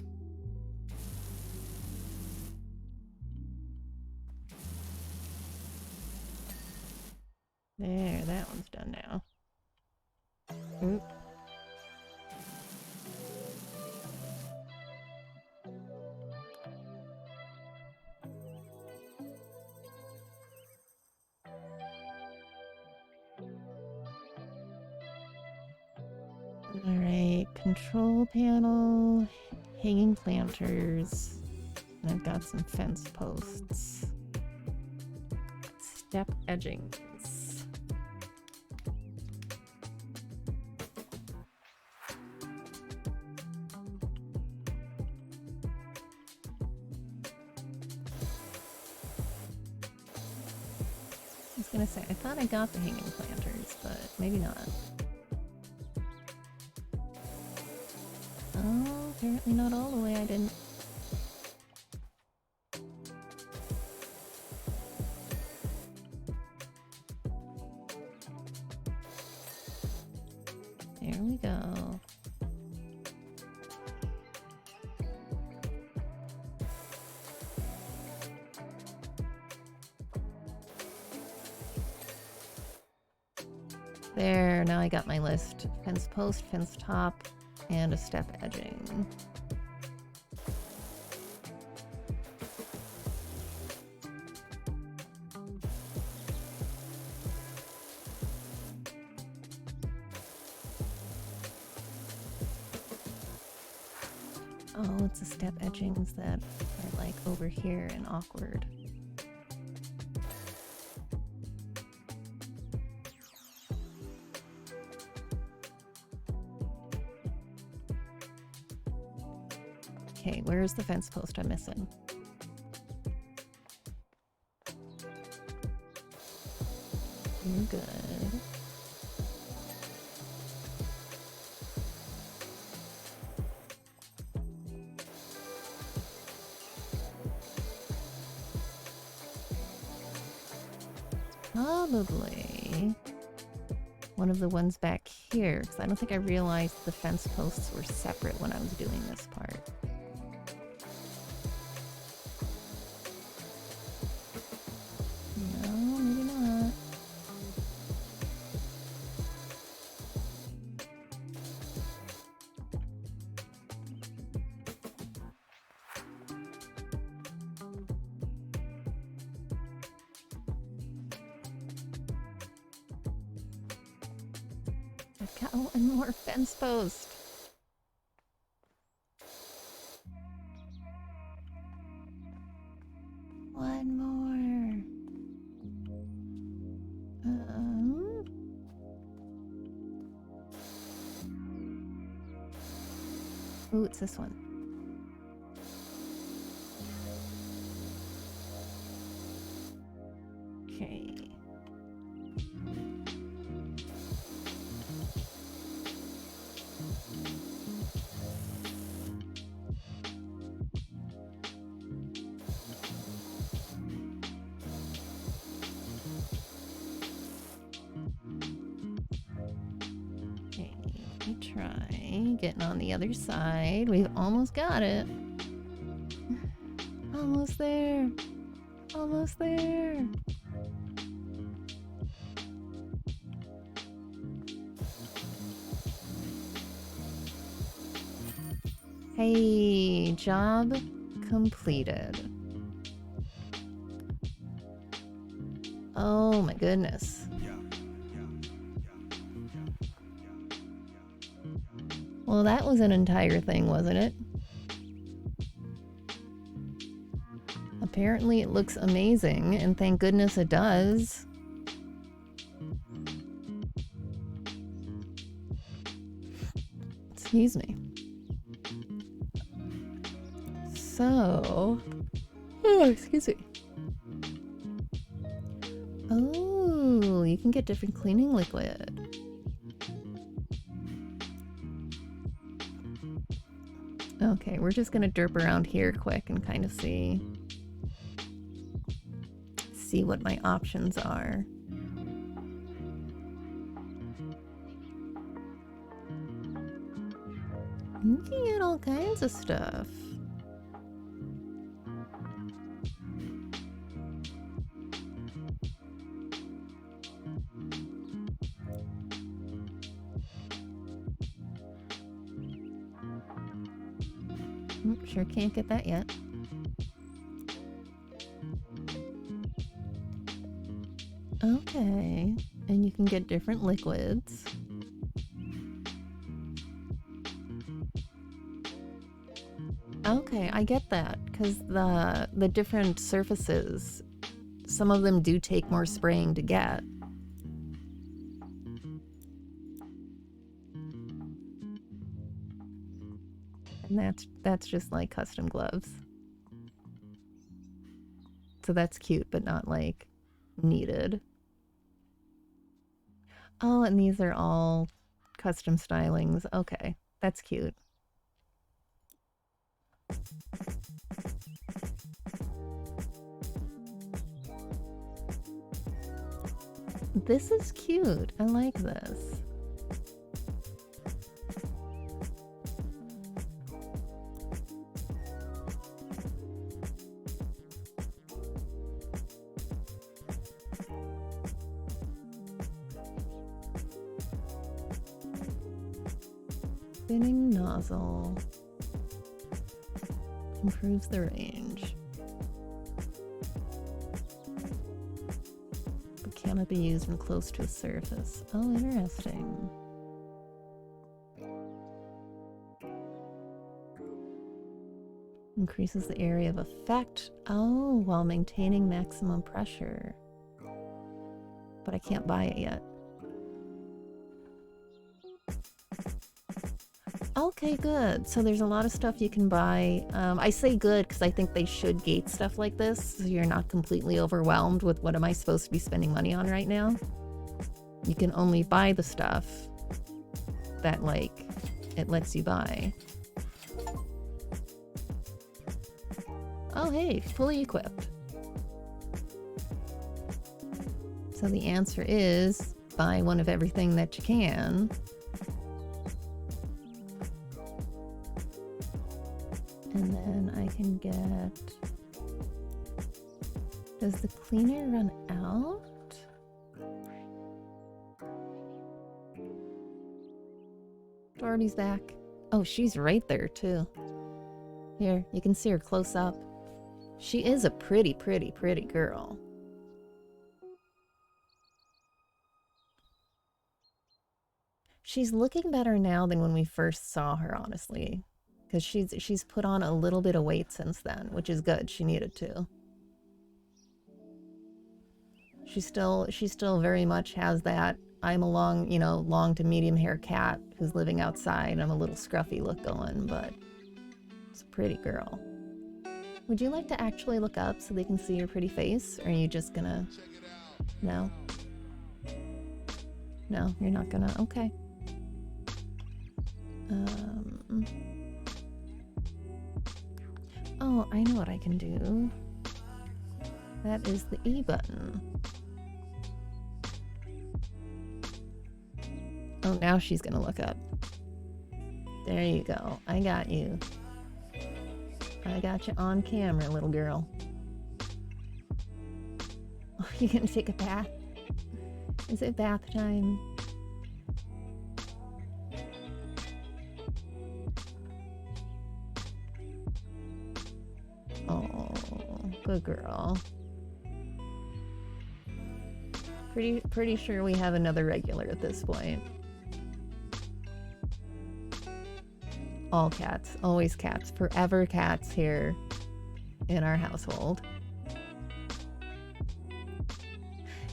There, that one's done now. Oop. Alright, control panel, hanging planters, and I've got some fence posts. Step edgings. I was gonna say, I thought I got the hanging planters, but maybe not. Oh, apparently not all the way, I didn't. There we go. There, now I got my list. Fence post, fence top, and a step edging. Oh, it's the step edgings that are like over here and awkward. Okay, where's the fence post I'm missing? You're good. Probably one of the ones back here, because I don't think I realized the fence posts were separate when I was doing this part. No, maybe not. I've got one more fence post. One more. Ooh, it's this one. Okay. Try getting on the other side. We've almost got it. Almost there. Almost there. Hey, job completed. Oh my goodness. Well, that was an entire thing, wasn't it? Apparently it looks amazing, and thank goodness it does. Excuse me. So... Oh, excuse me. Oh, you can get different cleaning liquid. Okay, we're just gonna derp around here quick and kind of see what my options are. You can get all kinds of stuff. Sure can't get that yet. Okay, and you can get different liquids. Okay, I get that, because the different surfaces, some of them do take more spraying to get. And that's just like custom gloves. So that's cute, but not like needed. Oh, and these are all custom stylings. Okay, that's cute. This is cute. I like this. Spinning nozzle. Improves the range. But cannot be used when close to a surface. Oh, interesting. Increases the area of effect. Oh, while maintaining maximum pressure. But I can't buy it yet. Okay, good. So there's a lot of stuff you can buy. I say good because I think they should gate stuff like this so you're not completely overwhelmed with what am I supposed to be spending money on right now. You can only buy the stuff that, like, it lets you buy. Oh, hey, fully equipped. So the answer is buy one of everything that you can. And then I can get... Does the cleaner run out? Doherty's back. Oh, she's right there too. Here, you can see her close up. She is a pretty, pretty, pretty girl. She's looking better now than when we first saw her, honestly. Because she's put on a little bit of weight since then, which is good. She needed to. She still very much has that I'm a long to medium hair cat who's living outside. I'm a little scruffy look going, but it's a pretty girl. Would you like to actually look up so they can see your pretty face? Or are you just gonna... No? No, you're not gonna... Okay. Oh, I know what I can do. That is the E button. Oh, now she's gonna look up. There you go. I got you. I got you on camera, little girl. Oh, you gonna take a bath? Is it bath time? Oh, good girl. Pretty sure we have another regular at this point. All cats, always cats, forever cats here in our household.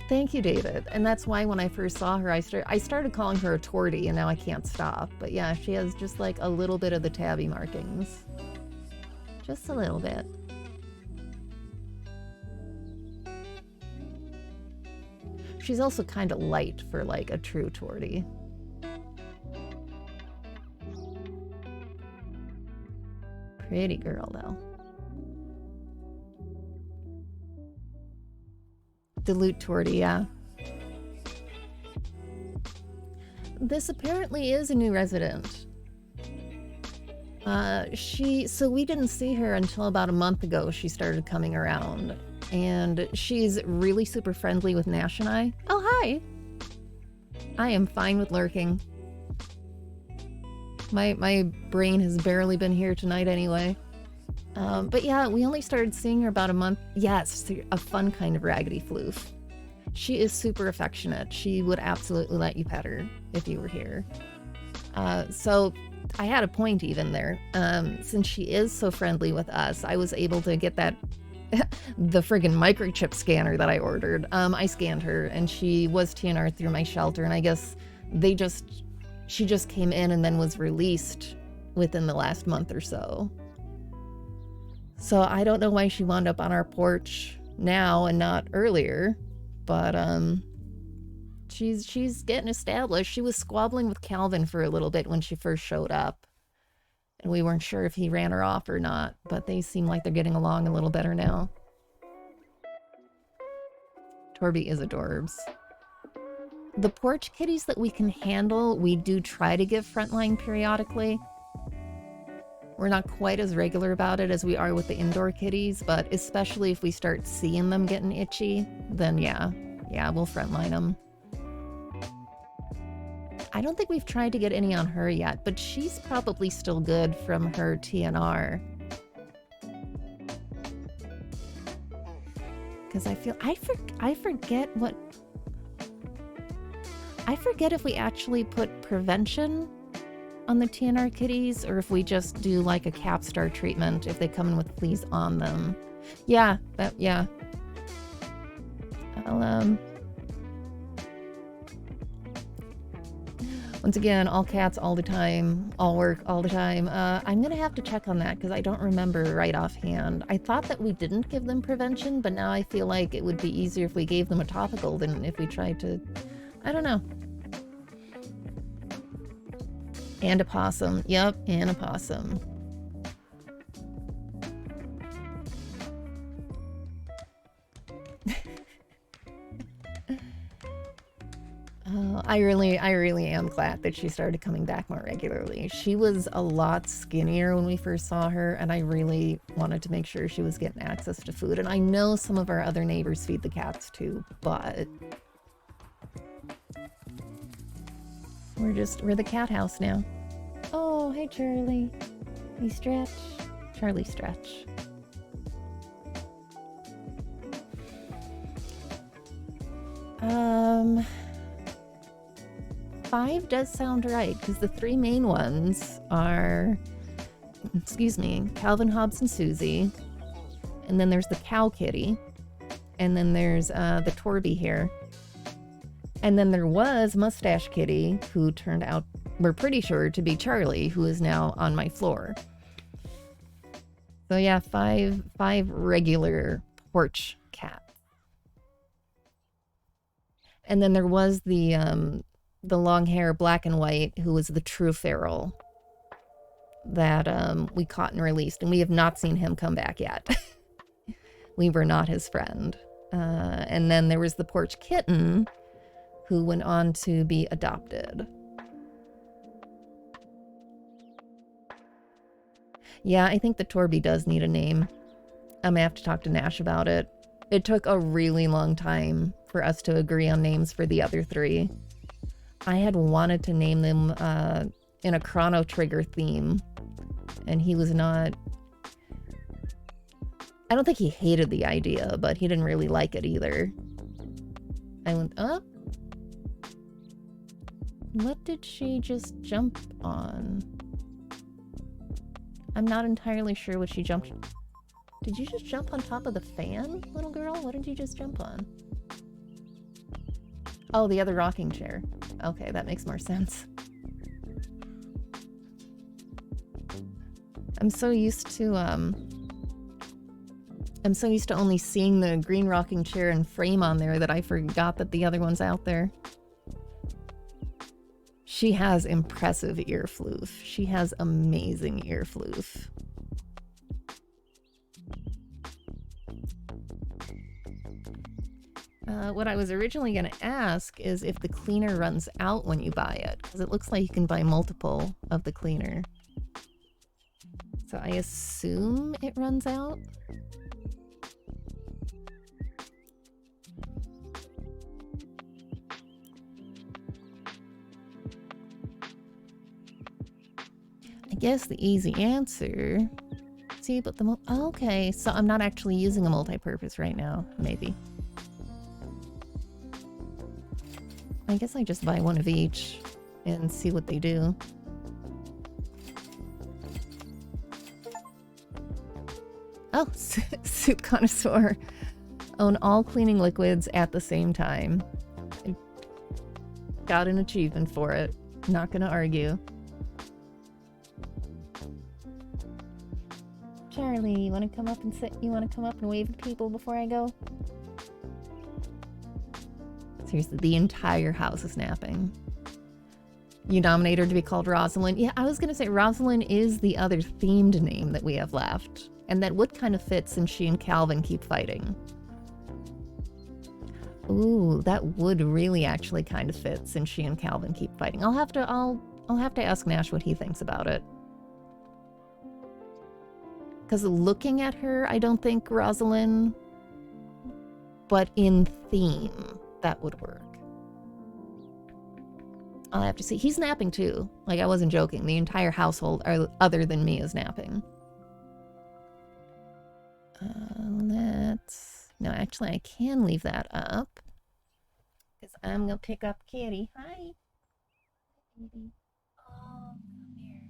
Thank you, David. And that's why when I first saw her, I started calling her a tortie, and now I can't stop. But yeah, she has just like a little bit of the tabby markings. Just a little bit. She's also kind of light for like a true tortie. Pretty girl, though. Dilute tortie, yeah. This apparently is a new resident. So we didn't see her until about a month ago. She started coming around. And she's really super friendly with Nash and I. Oh, hi! I am fine with lurking. My brain has barely been here tonight anyway. But yeah, we only started seeing her about a month. Yes, a fun kind of raggedy floof. She is super affectionate. She would absolutely let you pet her if you were here. So I had a point even there. Since she is so friendly with us, I was able to get that the friggin' microchip scanner that I ordered. I scanned her and she was TNR through my shelter, and I guess she just came in and then was released within the last month or so. So I don't know why she wound up on our porch now and not earlier, but she's getting established. She was squabbling with Calvin for a little bit when she first showed up, and we weren't sure if he ran her off or not, but they seem like they're getting along a little better now. Torby is adorbs. The porch kitties that we can handle, we do try to give frontline periodically. We're not quite as regular about it as we are with the indoor kitties, but especially if we start seeing them getting itchy, then yeah, we'll frontline them. I don't think we've tried to get any on her yet, but she's probably still good from her TNR. Because I forget if we actually put prevention on the TNR kitties, or if we just do like a Capstar treatment if they come in with fleas on them. Yeah. Once again, all cats all the time, all work all the time. I'm gonna have to check on that because I don't remember right offhand. I thought that we didn't give them prevention, but now I feel like it would be easier if we gave them a topical than if we tried to, I don't know. And a possum. Yep, and a possum. I really am glad that she started coming back more regularly. She was a lot skinnier when we first saw her, and I really wanted to make sure she was getting access to food. And I know some of our other neighbors feed the cats too, but we're the cat house now. Oh, hey Charlie. You stretch? Charlie stretch. Five does sound right, because the three main ones are, Calvin, Hobbs, and Susie. And then there's the cow kitty. And then there's the Torby here. And then there was Mustache Kitty, who turned out, we're pretty sure, to be Charlie, who is now on my floor. So yeah, five regular porch cats. And then there was the long hair, black and white, who was the true feral that we caught and released, and we have not seen him come back yet. We were not his friend. And then there was the porch kitten, who went on to be adopted. Yeah, I think the Torby does need a name. I'm gonna have to talk to Nash about it. It took a really long time for us to agree on names for the other three. I had wanted to name them in a Chrono Trigger theme, and he was not... I don't think he hated the idea, but he didn't really like it either. I went, oh? What did she just jump on? I'm not entirely sure what she jumped... Did you just jump on top of the fan, little girl? What did you just jump on? Oh, the other rocking chair. Okay, that makes more sense. I'm so used to only seeing the green rocking chair and frame on there that I forgot that the other one's out there. She has impressive ear floof. She has amazing ear floof. What I was originally going to ask is if the cleaner runs out when you buy it, because it looks like you can buy multiple of the cleaner. So I assume it runs out. guess the easy answer. See, but the okay, so I'm not actually using a multi-purpose right now, maybe. I guess I just buy one of each and see what they do. Oh, soup connoisseur. Own all cleaning liquids at the same time. I got an achievement for it. Not gonna argue. Charlie, you want to come up and sit? You want to come up and wave at people before I go? Seriously, the entire house is napping. You nominate her to be called Rosalind? Yeah, I was gonna say Rosalind is the other themed name that we have left. And that would kind of fit since she and Calvin keep fighting. Ooh, that would really actually kind of fit since she and Calvin keep fighting. I'll have to ask Nash what he thinks about it. Because looking at her, I don't think Rosalind, but in theme, that would work. I'll have to see. He's napping too. Like, I wasn't joking. The entire household, other than me, is napping. No, actually, I can leave that up. Because I'm going to pick up Kitty. Hi. Baby. Oh, come here.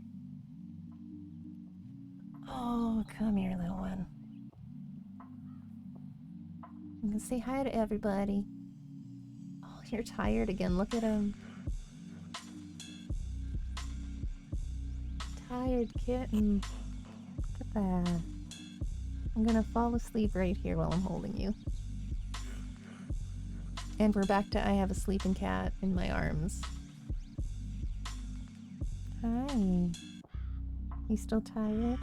Oh, come here, little one. I'm going to say hi to everybody. Oh, you're tired again. Look at him. Tired kitten. Look at that. I'm gonna fall asleep right here while I'm holding you. And we're back to I have a sleeping cat in my arms. Hi. You still tired?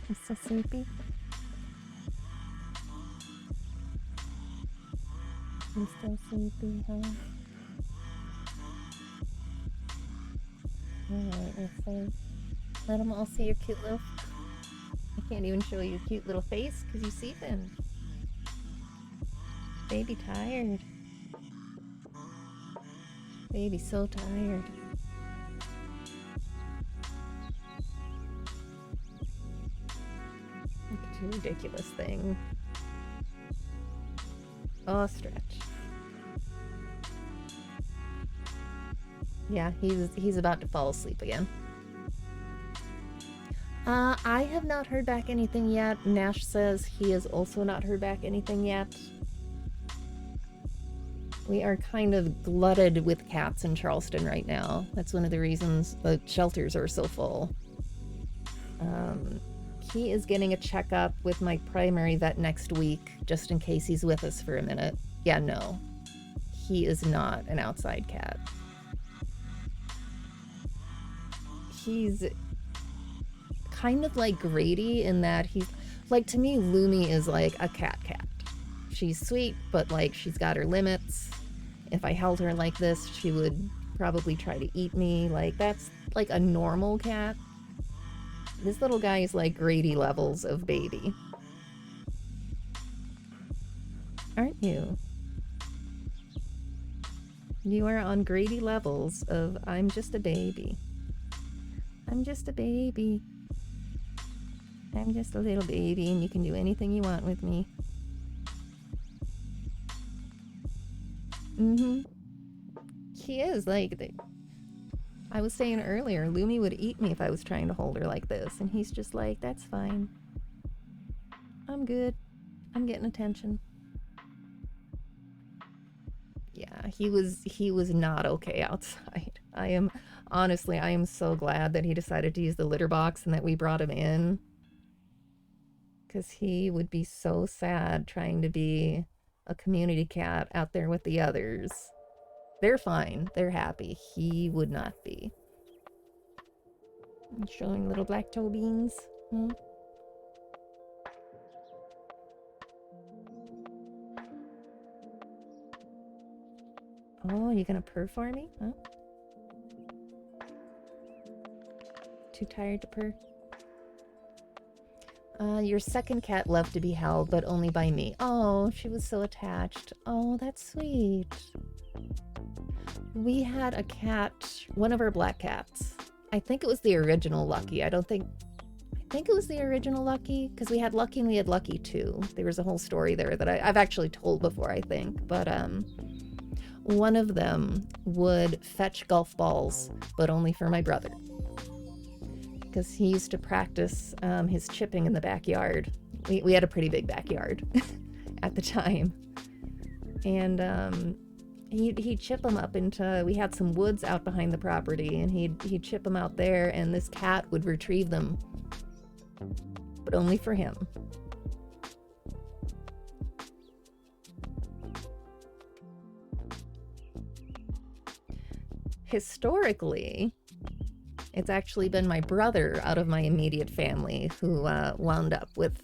You still sleepy? You still sleepy, huh? Alright, let's see. Let them all see your cute little... I can't even show you your cute little face because you see them. Baby tired. Baby so tired. Look at your ridiculous thing. Oh, stretch. Yeah, he's about to fall asleep again. I have not heard back anything yet. Nash says he has also not heard back anything yet. We are kind of glutted with cats in Charleston right now. That's one of the reasons the shelters are so full. He is getting a checkup with my primary vet next week, just in case he's with us for a minute. Yeah, no. He is not an outside cat. He's kind of like Grady in that he's... Like, to me, Lumi is like a cat. She's sweet, but, like, she's got her limits. If I held her like this, she would probably try to eat me. Like, that's, like, a normal cat. This little guy is, like, Grady levels of baby. Aren't you? You are on Grady levels of, I'm just a baby. I'm just a baby. I'm just a little baby, and you can do anything you want with me. He is, like, I was saying earlier, Lumi would eat me if I was trying to hold her like this, and he's just like, that's fine. I'm good. I'm getting attention. Yeah, he was not okay outside. Honestly, I am so glad that he decided to use the litter box and that we brought him in. Because he would be so sad trying to be a community cat out there with the others. They're fine. They're happy. He would not be. I'm showing little black toe beans. Oh, you gonna purr for me? Huh? Too tired to purr? Your second cat loved to be held, but only by me. Oh, she was so attached. Oh, that's sweet. We had a cat, one of our black cats, I think it was the original Lucky. I think it was the original Lucky, because we had Lucky and we had Lucky 2. There was a whole story there that I've actually told before, I think. But one of them would fetch golf balls, but only for my brother, because he used to practice his chipping in the backyard. We had a pretty big backyard at the time. And he'd chip them up into, we had some woods out behind the property, and he'd chip them out there, and this cat would retrieve them, but only for him. Historically, it's actually been my brother out of my immediate family who wound up with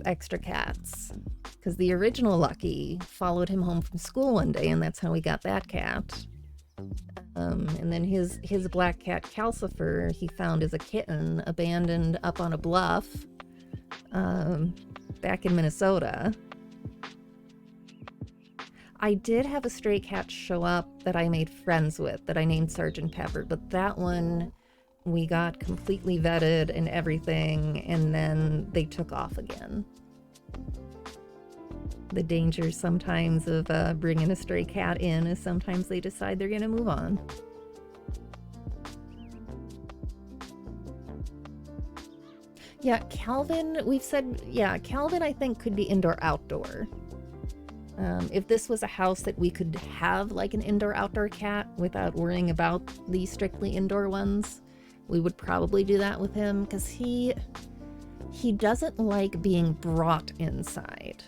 extra cats, because the original Lucky followed him home from school one day, and that's how we got that cat. And then his black cat Calcifer, he found as a kitten abandoned up on a bluff back in Minnesota. I did have a stray cat show up that I made friends with, that I named Sergeant Pepper, but that one we got completely vetted and everything, and then they took off again. The danger sometimes of bringing a stray cat in is sometimes they decide they're going to move on. Yeah, Calvin, we've said, yeah, Calvin I think could be indoor-outdoor. If this was a house that we could have like an indoor-outdoor cat without worrying about the strictly indoor ones, we would probably do that with him, because he doesn't like being brought inside.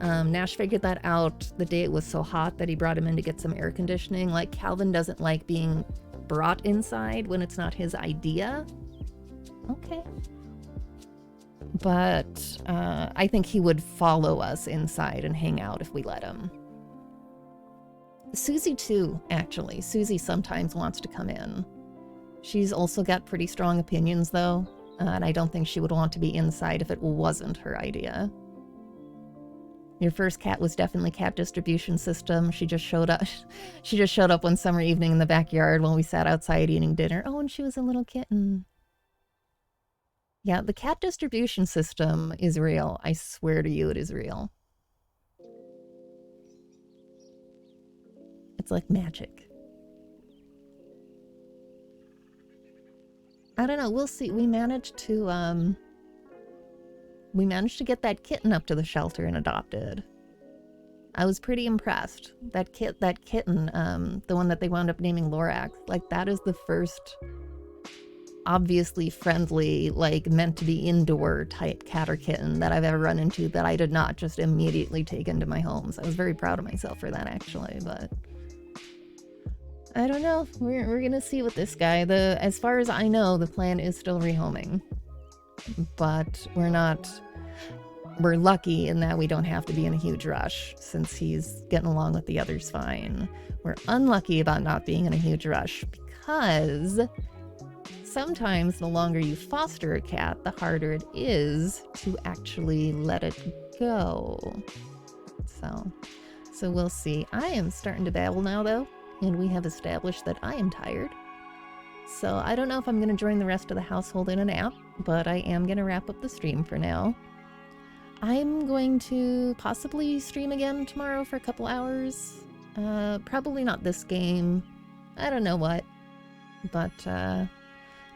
Nash figured that out the day it was so hot that he brought him in to get some air conditioning. Like, Calvin doesn't like being brought inside when it's not his idea. Okay. But I think he would follow us inside and hang out if we let him. Susie too, actually. Susie sometimes wants to come in. She's also got pretty strong opinions though, and I don't think she would want to be inside if it wasn't her idea. Your first cat was definitely Cat Distribution System. She just showed up. She just showed up one summer evening in the backyard while we sat outside eating dinner. Oh, and she was a little kitten. Yeah, the Cat Distribution System is real. I swear to you, it is real. It's like magic. I don't know. We'll see. We managed to get that kitten up to the shelter and adopted. I was pretty impressed. That kitten, the one that they wound up naming Lorax, like, that is the first obviously friendly, like, meant to be indoor type cat or kitten that I've ever run into that I did not just immediately take into my home. So I was very proud of myself for that, actually, but I don't know. We're gonna see with this guy. As far as I know, the plan is still rehoming, but we're lucky in that we don't have to be in a huge rush since he's getting along with the others fine. We're unlucky about not being in a huge rush because sometimes the longer you foster a cat, the harder it is to actually let it go. So we'll see. I am starting to babble now though, and we have established that I am tired. So I don't know if I'm going to join the rest of the household in a nap, but I am going to wrap up the stream for now. I'm going to possibly stream again tomorrow for a couple hours. Probably not this game. I don't know what. But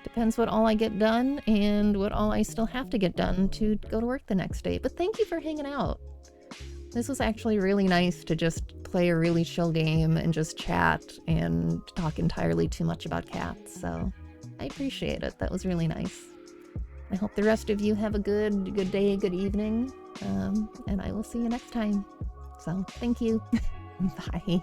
depends what all I get done and what all I still have to get done to go to work the next day. But thank you for hanging out. This was actually really nice to just play a really chill game and just chat and talk entirely too much about cats. So I appreciate it. That was really nice. I hope the rest of you have a good day, good evening, and I will see you next time. So, thank you. Bye.